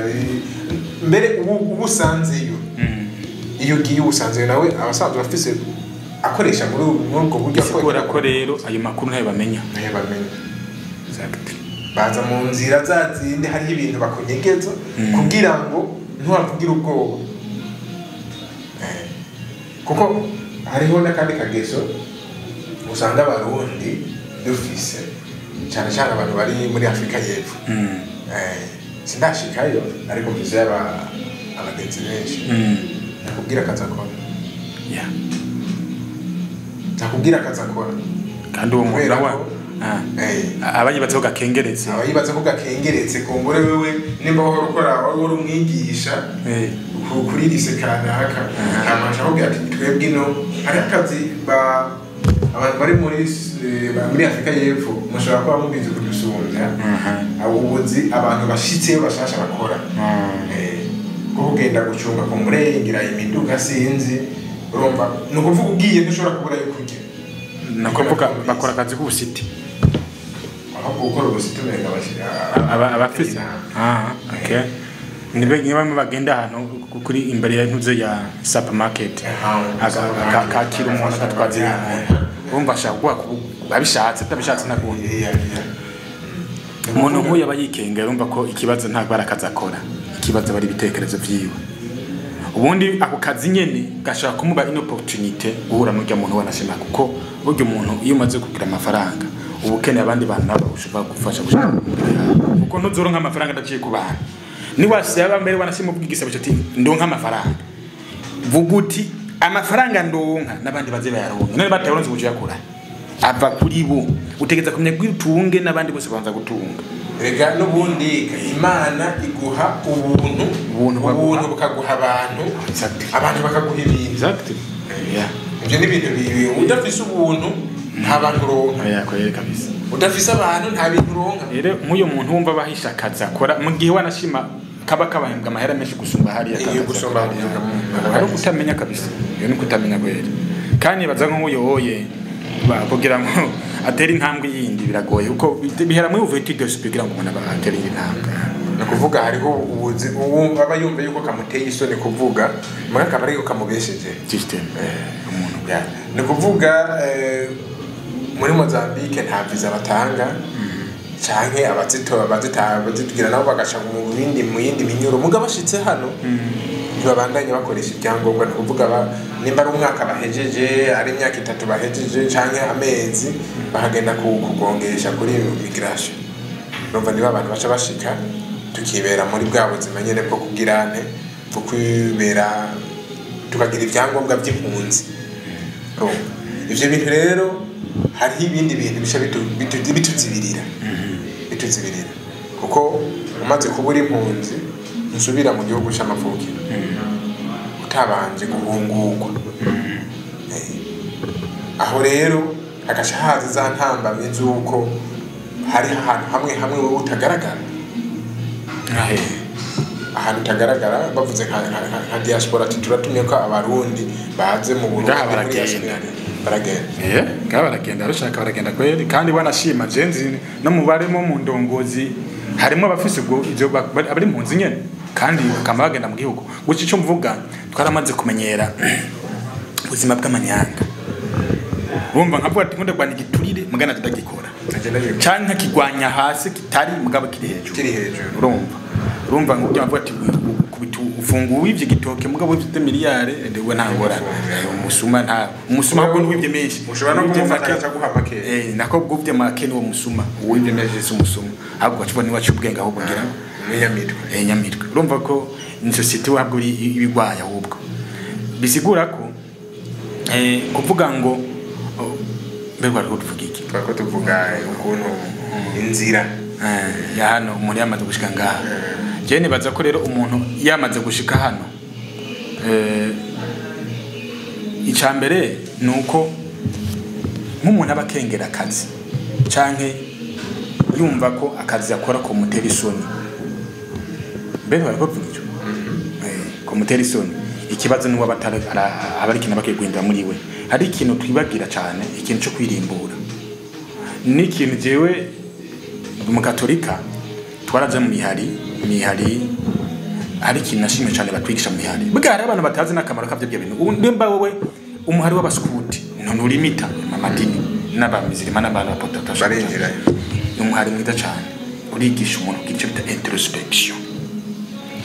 mbere ubu usanzeyo iyo ugiye usanzeyo nawe abasanzwe bafise akoresha muri ubwo buryo ko rero ayo makuru ntayo bamenya baza mu nzira zazindi hariho ibintu bakunyegeza kugira ngo ntuhakugire ubwoba kuko hariho n'akandi kageso usanga abarundi dufise cyane cyane abantu bari muri Afrika y'Epfo sindashikayo ariko mvuze abagenzi benshi nakubwira akazakora nakubwira akazakora kandi uwo muntu nawe abayibatse ko gakengeretse kumbure wewe nimba wahora ukora wari umwigisha kuri lise kanaka amasha ahubwo ati twebwe ino hari akazi abantu bari muri Afrika y'Epfo mushobora kuba mubizi kudusumbya ubuzi abantu bashitseyo bashasha bakora ko kugenda gucunga kumbure ngira imiduga sinzi urumva no kuvuga ugiye ntushobora kubura yo kurya nakuvuga bakora akazi k'ubusiti gukora ubusiti umenga bashira abafise okay niba bagenda ahantu kuri imbere ya ntuze ya supermarket akakira umuntu agatwaza urumva ashaka babishatse atabishatse nakundi umuntu nk'uyu aba yikenga urumva ko ikibazo ntabwo arakaza akora ikibazo bari ibitekerezo vyiwe ubundi ako kazi nyene gashaka kumuba opportunity guhura n'urya muntu wanashima kuko burya umuntu iyo umaze kugira amafaranga ubukene abandi bantu nabo ushobora gufasha gushaka kuko ntuzoronka amafaranga adaciye ku bantu ni wasaba mbere wanashima ubwigisabo cyo ndonka amafaranga vuguti amafaranga ndonka nabandi baze bayaronka none bataronze buje yakura ava kuri bo utegeza kumenya kwitunge nabandi bose banza gutunga rega n'ubundi Imana iguha ubuntu bukaguha abantu bakaguha ibintu exactly ibyo ni ibintu bibi udafise ubuntu nta bantu uronka kabisa udafise abantu nta bintu uronka rero nk'uyo muntu wumva bahisha akazi akora mu gihe wanashima kaba kabahembwa amahera menshi gusumba hariya ari kutamenya kabisa iyo ni kutamenya kwera kandi baza nk'uyoye kugira ngo atera intambwe yindi biragoye uko bihera muri uvuye kugira ngo umuntu atere intambwe nakuvuga hariho ubuzi aba yumva yuko kamuteye isoni kuvuga muri akaba ariko kamubesheje system umuntu ni kuvuga muri Mozambique nta visa batanga canke abazitugira nabo bagaca mu yindi minyuro mugabo bashitse hano ntibabandanye bakoresha ibyangombwa kuvuga nimba ari umwaka bahejeje ari imyaka 3 bahejeje canke amezi bahagenda kugongesha kuri migration numva niba abantu baca bashika tukibera muri bwa buzima nyene bwo kugirane bwo kwibera tukagira ibyangombwa by'impunzi ivyo bintu rero hari ibindi bintu bisha bituzibirira kuko umaze kubura impunzi nsubira mu gihugu cy'amavuko utabanje guhungurwa aho rero agashahaza za ntambamye z'uko hari ahantu hamwe wowe utagaragara ahantu tagaragara bavuze nka diaspora ati turatumye ko abarundi baze mu Burundi baragenda baragenda arashaka baragenda kweli kandi banashima jenzi no mubaremo mu ndongozi harimo abafise ubwo ivyo abari mu nzi nyene kandi bakama bagenda mu gihugu guca ico mvuga twaramaze kumenyera ubuzima bw'amanyanga urumva nkavuga ati nkunda kwandika iturire mugana tudagikora canke kigwanya hasi kitari mugabo kiri hejuru urumva ngo byavuga ati kubitu ufunguwe ivyo gitoke mugabo ivyo miliyare ndewe ntangora umusuma ahubwo n'uwivye menshi ushobora no kumufata cyaguha make nako bwuvye make n'uwo musuma uwivye menshi si umusuma ahubwo acubona niwacu ubwenge ahubwo ngira nyamitwe urumva ko ni societe wabwo ibigwaya ahubwo bisigura ko kuvuga ngo mbega ko tuvuga iki ko tuvuga ukuntu inzira ya hano umuntu yamaze gushika ngaha je nibaza ko rero umuntu yamaze gushika hano icambere nuko nk'umuntu abakengera akazi canke yumva ko akazi yakora ko mutera isoni mbere bariko vuga ko mutera isoni ikibazo nuwa batara abari kintu bakigwindira muri we hari ikintu twibagira cyane ikintu cyo kwirimbura ni ikintu jewe mu katolika twaraje mu mihari hari ikintu nashimye cyane batwigisha mu mihari bwa hari abantu batazi n'akamaro kavyo byo bintu ndemba wowe umuhari w'abaskuti none urimita amadini n'abamizirima n'abantu bapotata barengera umuhari mwiza cyane urigisha umuntu kico bita introspection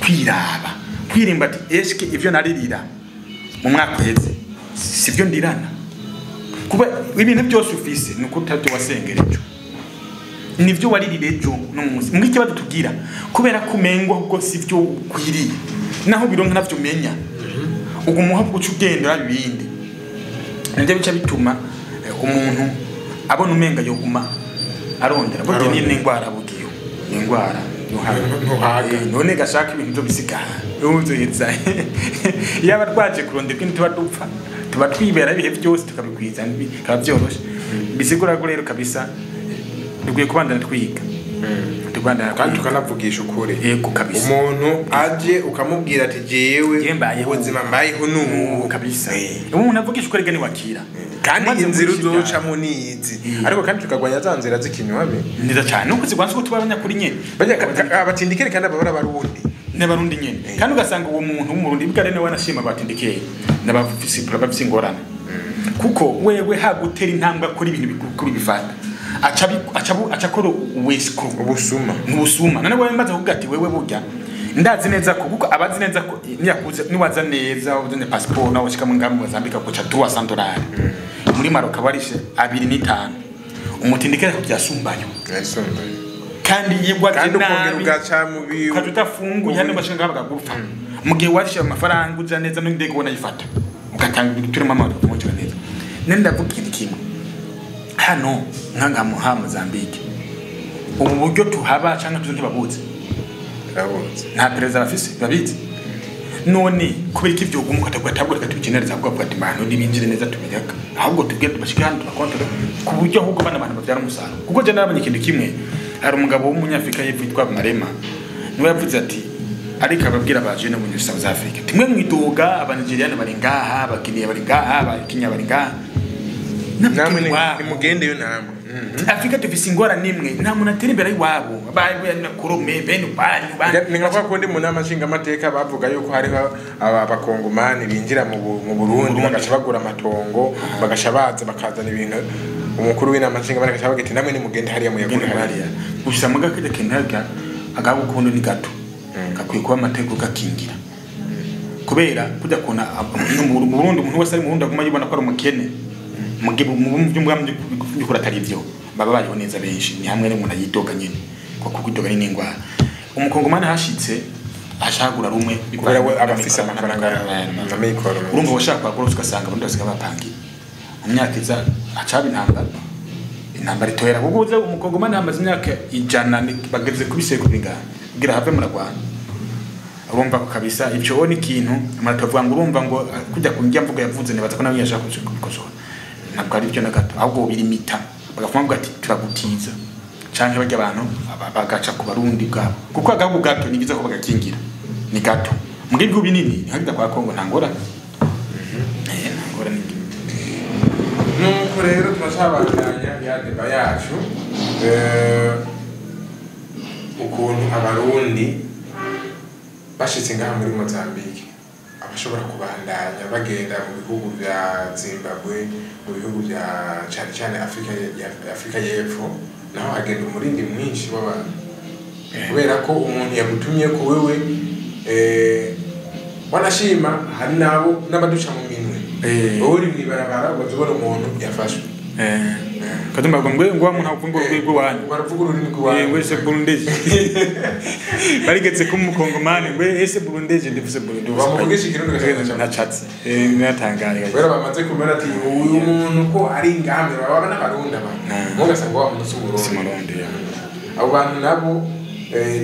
kwiraba kwirimba ati eske ivyo naririra mu mwaka heze sivyo ndirana kuba ibintu byose ufise nuko utabyo wasengerejo nivyo waririrejo n'umunsi muri kibazo tugira kubera kumengo ubwo sivyo kwiriye naho bironka navyo menya ubwo muhabwo cyugenda bibindi nje bica bituma umuntu abona umenga yo guma arondera bo ni n'ingwara bugiyo n'ingwara none gashaka ibintu byo bisigara uzuhitsa yaba twaje kurondera ibintu tuba twibera ibihe byose tukabikwiza bikaba byoroshe bisigura ko rero kabisa dukwiye kubandana twiga kandi tukanavugisha ukuri yego kabisa umuntu aje ukamubwira ati jewe ubuzima mbayeho n'ubu kabisa umuntu avugisha ukuri gani wakira kandi inzira uzocamo nizi ariko kandi tukagwanya za nzira z'ikinywa be ndiza cyane nuko zigwanze ko tubabanya kuri nyene abatindikere kandi ababara barundi n'abarundi nyene kandi ugasanga uwo muntu w'umurundi bigare nawe anashima batindikere n'abafisi probably ingorane kuko wewe hagutera intambwe kuri ibintu bikuru bifata acha koro wesiko ubusuma none wewe mbaza kuvuga ati wewe burya ndazi neza ko kuko abazi neza ko niyakuze niwaza neza uzane passport nawe shika mu ngambo Mozambique ko cha $300 muri Maroc barishe 25 umutindikira ko byasumbayo kandi yegwa kandi ukongera ugaca mu biyo katutafungu yani bashinga bagagupfa mugihe warishe amafaranga uza neza n'indege ubona yifata ugatanga ibiturimo amahoro kumukira neza nenda vuga kimwe hano nkanga mu Mozambique ubu buryo tuhaba cyangwa tuzo babuze nta perezida bafise babizi none kubera iki byo gumuka tabwo tubikenera bwa ati mano nibinjire neza tubireka ahubwo tubwete bashika hano tubakontora ku buryo ahubwo bana abantu bavyara umusaruro kuko je nabanye ikintu kimwe hari umugabo w'umunyafrika yitwa Marema niwe yavuze ati ariko ababwira baje no muri South Africa timwe mwidoga abanigeriana bari ngaha abakiniya bari ngaha abakinya bari ngaha namwe ni mugende yo namwe Afrika tufise ingora nimwe nta muntu atera imbere iwabo baye na kurome bene banyu ningavuga ko ndi mu nama nshinga amateka bavuga yuko hari abakongomani binjira mu Burundi bagaca bagura amatongo bagaca baza bakazana ibintu umukuru w'inama nshinga bagaca bavuga ati namwe ni mugende hariya muyagura hariya gusa muga kije kintaga agabu kundo ni gato kakwiye kuba amateka gakingira kubera kujya kuna mu Burundi umuntu wese ari mu Burundi aguma yibona ko ari umukene mugibu mu by'umwami bikora tarivyo baba bariho neza benshi ni hamwe n'umuntu yidoga nyine ko kugidoga ni ingwara umukongomani hashitse ashagura rumwe kubera we abafise amafaranga na mikoro urumva washaka kwagura ugasanga abantu basiga bapangi imyaka iza acaba intambara itoyera kuko uze umukongomani amaze imyaka 100 bageze kubiseko bingana gira have mu Rwanda urumva ko kabisa ibyo ni ikintu amatavuga ngo urumva ngo kujya kunjya mvuga yavuze nebaza ko nawe yashaka kubikosora ntabwo ari byo na gato ahubwo birimita bagavuga ati turagutiza canke bajya abantu bagaca ku barundi bwabo kuko agahugu gato ni biza ko bagakingira ni gato mbwirwa binini hagita kwa Kongo ntangora ntangora ni nuko rero twashabandanya ya deba yacu ukuntu abarundi bashitse ngaha muri Mozambique abashobora kubandanya bagenda mu bihugu vya Zimbabwe mu bihugu vya cyane Afrika y'Epfo naho hagenda umurindi mwinshi w'abantu kubera ko umuntu yagutumye ko wewe wanashima hari nabo n'abaduca mu minwe wowe uri mwibarabara bazobora umuntu yafashwe kadumba ngwe ngwa umuntu avuga urwego wanyu baravuga ururimi rw'abantu wese Burundeje barigeze ku mukongomani ngwe ese Burundeje ndivuse Burundeje bamuvugisha ikirundi gashaka na chatsi natangariye bera bamaze kumera ati uyu muntu ko ari ngambe baba n'abarundi mugasanga wa muntu Umurundi abo bantu nabo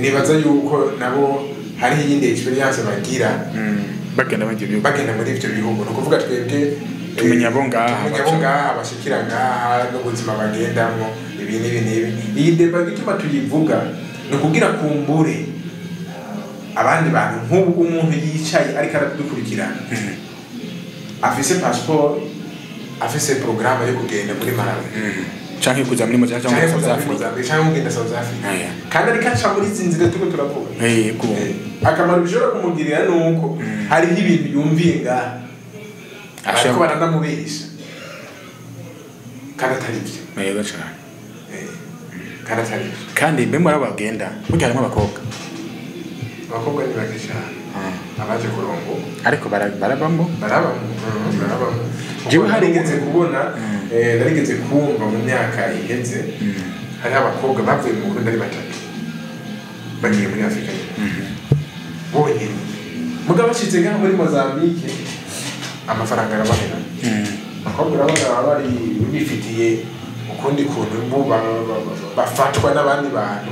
nibaza yuko nabo hari iyindi experience bagira bagenda muri ivyo bihugu no kuvuga twebwe tumenya bo ngaha abashikira ngaha no buzima bagendamwo ibi iyi deba gituma tuyivuga no kugira kumbure abandi bantu nk'ubu umuntu yicaye ariko aradukurikirana afise passport afise programme yo kugenda muri Malawi canke kuza muri Mozambique canke South Africa canke kugenda South Africa kandi ariko aca muri zinzira tuko turavuga ko akamaro bishobora kumugirira nuko hari ibintu yumviye ngaha ariko baranamubesha kandi atari byo yego cyane kandi atari byo kandi mbe muri abagenda burya harimo abakobwa ni bake cyane abaje kurongo ariko barabamo jewe harigeze kubona narigeze kumva mu myaka iheze hari abakobwa bavuye mu Burundi ari batatu bagiye muri Afrika bonyine mugabo bashize ngaha muri Mozambique amafaranga arabahera abakobwa urabona baba bari bifitiye ukundi kuntu bafatwa n'abandi bantu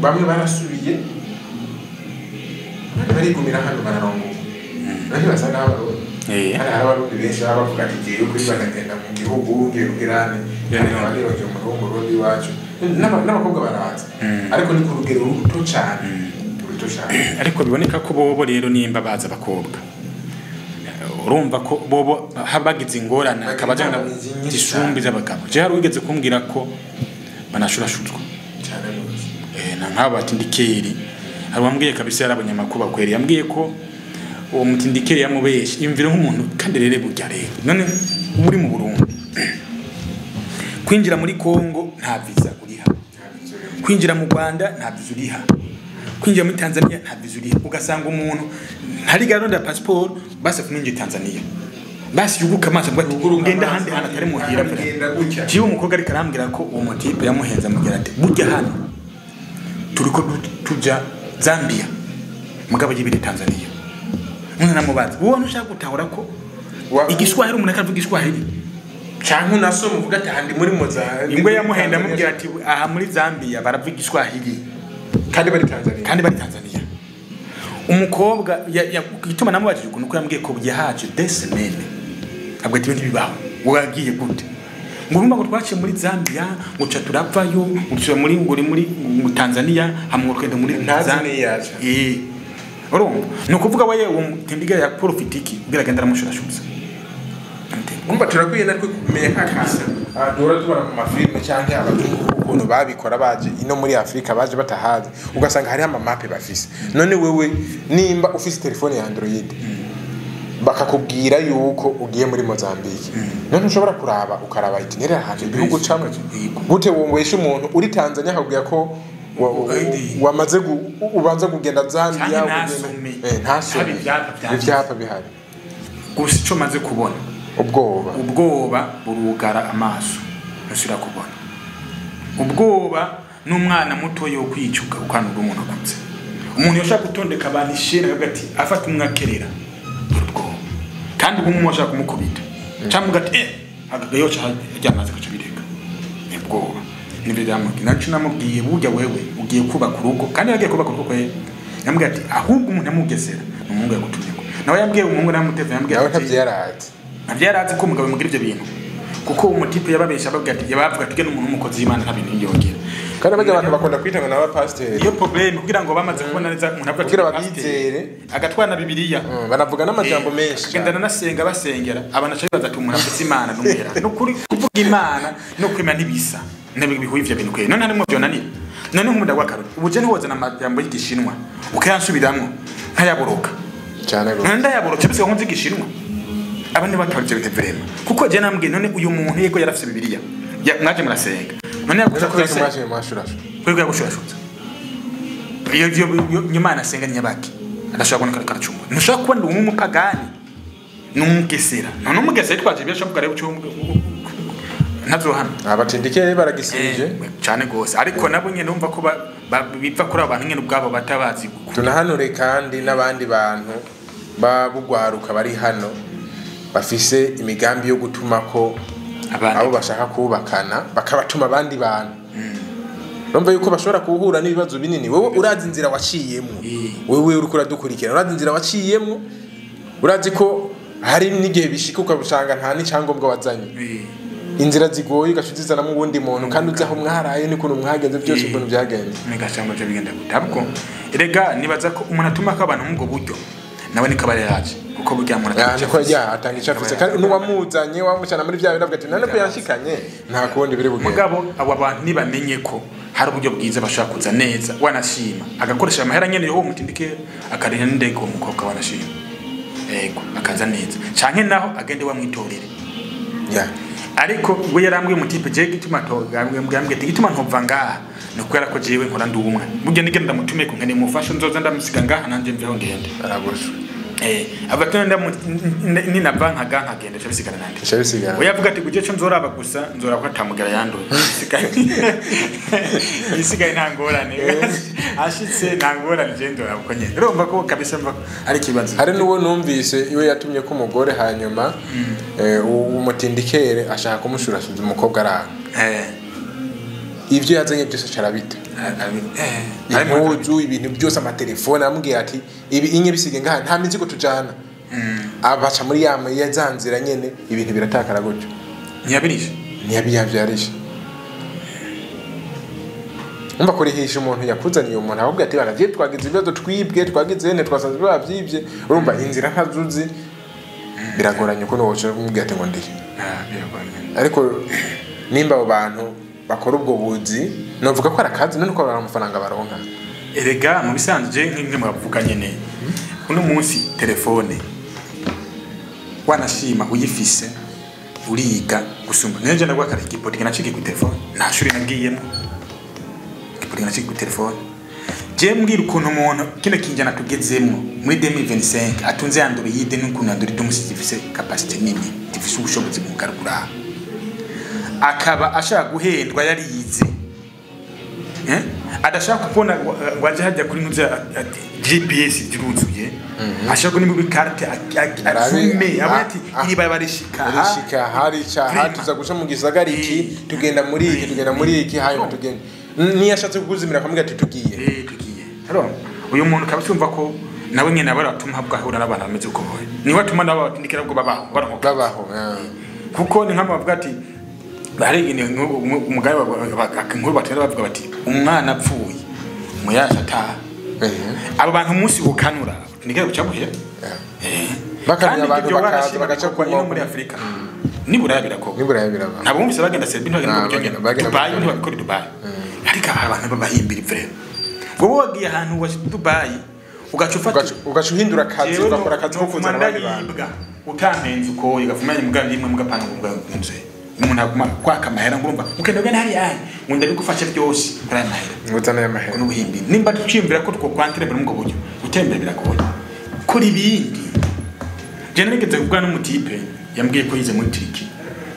bamwe barasubiye barigumira hano bararongoka nani basa n'abarundi hari abarundi benshi baba bavuga ati ngiye kuri bagenda mu gihugu ngiye kugirane abandi baje mu Burundi wacu n'abakobwa baraza ariko ni ku rugero ruto cyane ariko biboneka ko bobo rero nimba baza abakobwa urumva ko bobo habagize ingorane akabajana zisumbi z'abagabo je hari wigeze kumbwira ko banashurashuzwa cyane rwose na nk'aba batindikeri hari wambwiye kabisa y'abanyamakuru bakweri yambwiye ko uwo mutindikeri yamubeshe imvire nk'umuntu kandi rere burya rero none muri mu Burundi kwinjira muri Kongo nta visa uriha kwinjira mu Rwanda nta visa uriha kwinjira muri Tanzania nta visa uriha ugasanga umuntu hari gahunda ya passport base kuminjira Tanzania basi yuguka amaso ngo ngenda handi hana atari muhira jiwe umukobwa ari karambwira ko uwo motipe yamuhenza mugira ati burya hano turiko tuja Zambia mugabo yibiri Tanzania mwana namubaza uwo nushaka gutahura ko igiswahili umuntu akavuga igiswahili canke nasoma uvuga ati handi muri Mozambique ingwe yamuhenda mubwira ati aha muri Zambia baravuga igiswahili kandi bari Tanzania umukobwa gituma namubajije ukuntu ko yambwiye ko byahaje desemene abwo ati ibintu bibaho wagiye gute ngo urumva ngo twaciye muri Zambia ngo cha turapfayo uciye muri Tanzania hamwe twende muri Tanzania urumva no kuvuga waye uwo tindiga ya profitiki biragenda ramushurashutsa umva turakwiye natwe kumenya kakasa dora tubara mu mafilme cyangwa abazungu ukuntu babikora baje ino muri Afrika baje batahazi ugasanga hari ama map bafise none wewe nimba ufise telefone ya Android bakakubwira yuko ugiye muri Mozambique none ushobora kuraba ukaraba itinerary ahantu ibihugu camwe gute wongwesha umuntu uri Tanzania akubwira ko wamaze ubanza kugenda Zambia ntasome ivyapa bihari gusa ico maze kubona ubwoba burugara amaso nashira kubona ubwoba n'umwana muto yo kwicuka ukanura umuntu akutse umuntu yoshaka gutondeka abantu ishira hagati afata umwakerera ubwoba kandi umuntu ashaka kumukubita cyangwa gati agayo cyamaze kuca bireka ubwoba nibiramuki nacu namubwiye burya wewe ugiye kubaka urugo kandi yagiye kubaka urugo kwe yambwiye ati ahubwo umuntu amugesera n'umuntu yagutumye nawe yambwiye umuntu namuteve yambwiye nawe ntabyarazi ko umugabo mugira ibyo bintu kuko umutipe yababesha babwira ati yabavuga ati gene umuntu umukozi y'Imana nta bintu yongera kandi bajya abantu bakunda kwitanga n'aba pasteur iyo problem kugira ngo bamaze kubona neza umuntu avuga kugira babizere agatwana bibiliya banavuga n'amajambo menshi gendana nasenga basengera abana cyo baza tumura afite imana n'umuhera no kuri kuvuga imana no kwima nibisa nabe bihuvye bintu kwe none harimo byonanira none nk'umuda gwakaro ubuje ntiwoza n'amajambo y'igishinwa ukayansubiramwo nkayaboroka cyane go nanda yaboroka bise nkunzi igishinwa abane batabye bitevema kuko je nambwiye none uyu muntu yego yarafise bibiliya mwaje murasenga none yakushaka mwaje mwashurashu kwego yakushurashuza iyo nyuma nasenga nyabaki adashaka kubona karacumu ntushaka kubona umupagani n'umugesera none umugesera twaje byasha mugare cyo ntazohana abatindike baragisije cyane gose ariko nabo nyene numva ko biva kuri abantu nyene ubwabo batabazi tunahanure kandi n'abandi bantu babugwaruka bari hano bafise imigambi yo gutuma ko abo bashaka kubakana bakabatuma abandi bantu Numva yuko bashobora kuhura n'ibibazo binini wewe urazi inzira waciyemo wewe uri kuradukurikira urazi inzira waciyemo urazi ko hari n'igihe bishika ukabusanga nta n'icyangombwa wazanye inzira zigoye gashuzizana mu wundi muntu kandi uzaho mwaraye ni kuntu mwagenze byose ibintu byagenze megashamba cyo bigenda gutabwo erega nibaza ko umuntu atuma ko abantu mu buryo nawe nikabare yaje kuko burya muntu ko atanga icafise kandi n'uwamuzanye wamucana muri bya biravuga ati nane ko yashikanye nta kundi biri bugende mugabo abo bantu nibamenye ko hari uburyo bwiza bashaka kuza neza wanashima agakoresha amahera nyene yo mutindike akarira ndego umukobwa wanashima yego akaza neza canke naho agende wamwitorere ariko we yarambwiye mutipe je gituma to gambwe gituma ntova ngaha no kwera ko jewe nkora ndumwe burya nigenda mutume ko nkene mufasha nzoza ndamusiga ngaha nanje mveho ngende aragosho abatenda nina banka ganka gende cyabisigana nande cyabisigana uyavuga ati guje cyo nzoraba gusa nzora ko atamugara yanduye isigaye ntangorane ashitse ntangorane je ndora uko nyene urumva ko kabisa mva ari kibazo hari nuwo numvise iwe yatumye ko umugore hanyuma umutindikere ashaka kumushurasuza umukobwa ara ivyo yazanye byose carabita impuzu ibintu byose amatelefone amubwira ati ibi inye bisige ngaha nta mizigo tujana abaca muri yazanzira nyene ibintu biratakara gutyo ntiyabiyavyarisha umva kurihisha umuntu yakuzaniye umuntu ahubwo ati bana je twagize ibibazo twibwe twagize ne twasanze bavyivye urumva inzira ntazuzi biragoranye ko no kumubwira ati ngo ndi ariko nimba abo bantu bakora ubwo buzi novuga ko arakazi none ko amafaranga baronka erega mu bisanzwe nk'imwe mwavuga nyene uno munsi telefone wanashima uyifise uriga gusumba nje ndagwa kare kipoti kinachiki ku telefone nta shuri nagiyemo kipoti kinachiki ku telefone je mbwira ukuntu umuntu kino kinjana tugezemo muri 2025 atunze Android n'ukuntu Android umusifise capacity nini tifise ubushobozi mu garugura akaba ashaka guhendwa yarize adashaka kubona ngo aje hajya kuri ntuze GPS ziruzuye ashaka ni mu carte azume abati iri barishika hatuza guca mu gisagara iki tugenda muri iki hayo tugenda ni ashatse kuguzimira akamubwira ati tugiye haro uyu muntu kabasumva ko nawe nyene abaratuma habwahura n'abana bameze uko boye ni watuma nabo batindikira bwo babaho kuko ni nkama bavuga ati bari umugaye nkuru batera bavuga bati umwana apfuye muyashata abo bantu umunsi ukanura nigere gucamuhira bakanya abantu bagaca kwa ino muri Afrika nibura birakoko nabo bumvise bagenda Serbia bagenda Dubai ntibakora Dubai ariko abantu babahimbira ivre wowe wagiye ahantu wa Dubai ugacuhindura akazi ugakora akazi ko kuzana abandi bantu utanenze uko igafumanya mugandi imwe mugapanga muganje umuntu aguma kwaka amahera ngurumva ukenda gana hari ayi ngunda bigufasha byose kuri aya mahera ngutana amahera n'ubuhimbi nimba tucimbira ko two kwantere muri ngo buryo utembera biragoye kuri ibindi je nigeze kugana n'umutipe yambwiye ko yize muri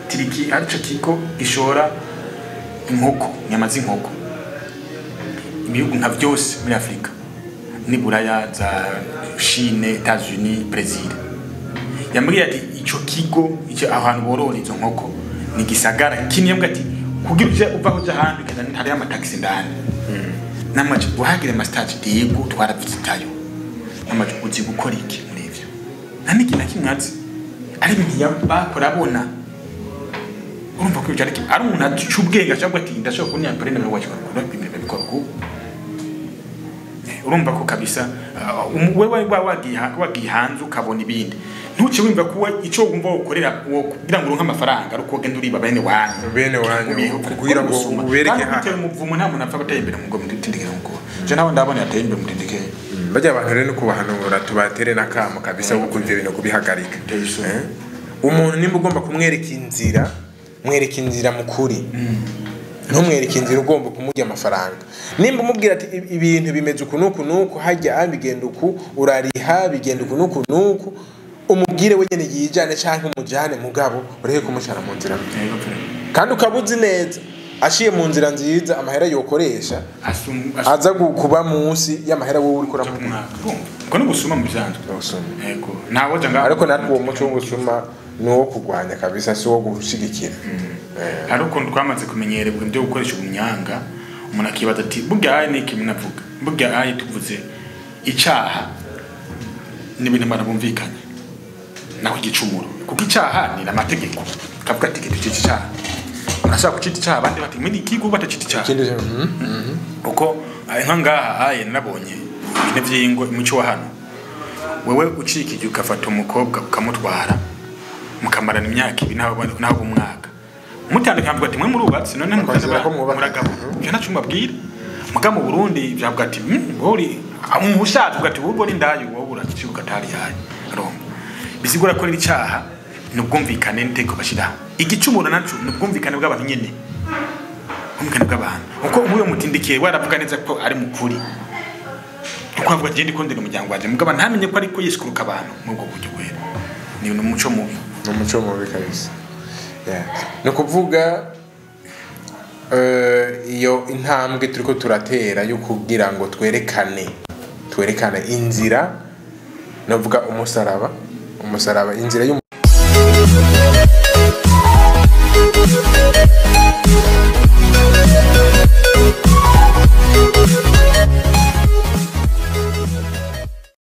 Turiki arico kiko gishora inkoko nyama z'inkoko ibihugu nka byose muri Afrika ni Buraya za Chine Etats-Unis Brazil yambwiye ati ico kigo ico ahantu borora izo nkoko ni gisagara kiniyembwa ati kugira uje uvaho jahandi kandi hari amataxi ndani namaje guhagira mastage diego twaravitayo namaje uzi gukora iki muri ivyo nani kinaki mwatsi ari ibintu bakora bona urumva ko cyari ari umuntu acubwenge ashobora ati ndashobora kunya parene mu wacu bakora bimwe bikora ko urumva ko kabisa wewe wagiye hanze ukabona ibindi ntuce wimva kuba ico wumva ukorera kugira ngo uronke amafaranga ruko genda uriba bene wanyu kugira ngo ubereke ha muvumo nta muntu apfa guteye imbere mu ngo mutindikira ngo je nawe ndabona yateye imbere mutindike bajya abantu rero kubahanura tubatere nakamo kabisa kuko ivyo bintu kubihagarika umuntu nimba ugomba kumwereka inzira mwereka inzira mukuri ntumwereke inzira ugomba kumurya amafaranga nimba umubwira ati ibintu bimeze uku nuku hajya abigenda uku urariha bigenda uku nuku umubwire wenyene yijane canke umujane mugabo ureke kumushara mu nzira kandi ukabuzi neza ashiye mu nzira nziza amahera yokoresha aza kuba munsi y'amahera wowe uri kora mu ko no gusuma mu byanzwe yego nawo janga ariko natwo uwo muco wo gusuma no kugwanya kabisa si wo gushigikira ariko twamaze kumenyererwa ibyo gukoresha umunyanga umuntu akibaza ati burya ni iki munavuga burya tuvuze icaha n'ibintu marabumvikanye naho igicumuro kuko icaha ni amategeko kavuga ati kitu cyaha urashaka kucita icaha abandi bati muri ikigo batacita icaha uko nkangaha nabonye ibintu by'ingo umuco wa hano wewe ucikije ukafata umukobwa ukamutwara mukamarana imyaka ibiri naho umwaka mutandukanye avuga ati mwe murubatse none muragabo cyana cumabwira muga mu Burundi byavuga ati bori umushaje uvuga ati ubwo ni ndayo wowe urakici ugatari yaye aromba bisigura ko icyaha nubwumvikane nteko bashira igicumuro nacu nubwumvikane bw'abantu nyene umvikane bw'abantu uko ubuyo mutindikiye waravuga neza ko ari mukuri ukwavuga je ndikondera umuryango waje mugaba ntamenye ko ariko yisikuruka abantu mubwo buryo kwera ni umuco mubi kabisa no kuvuga iyo intambwe turiko turatera yo kugira ngo twerekane inzira novuga umusaraba inzira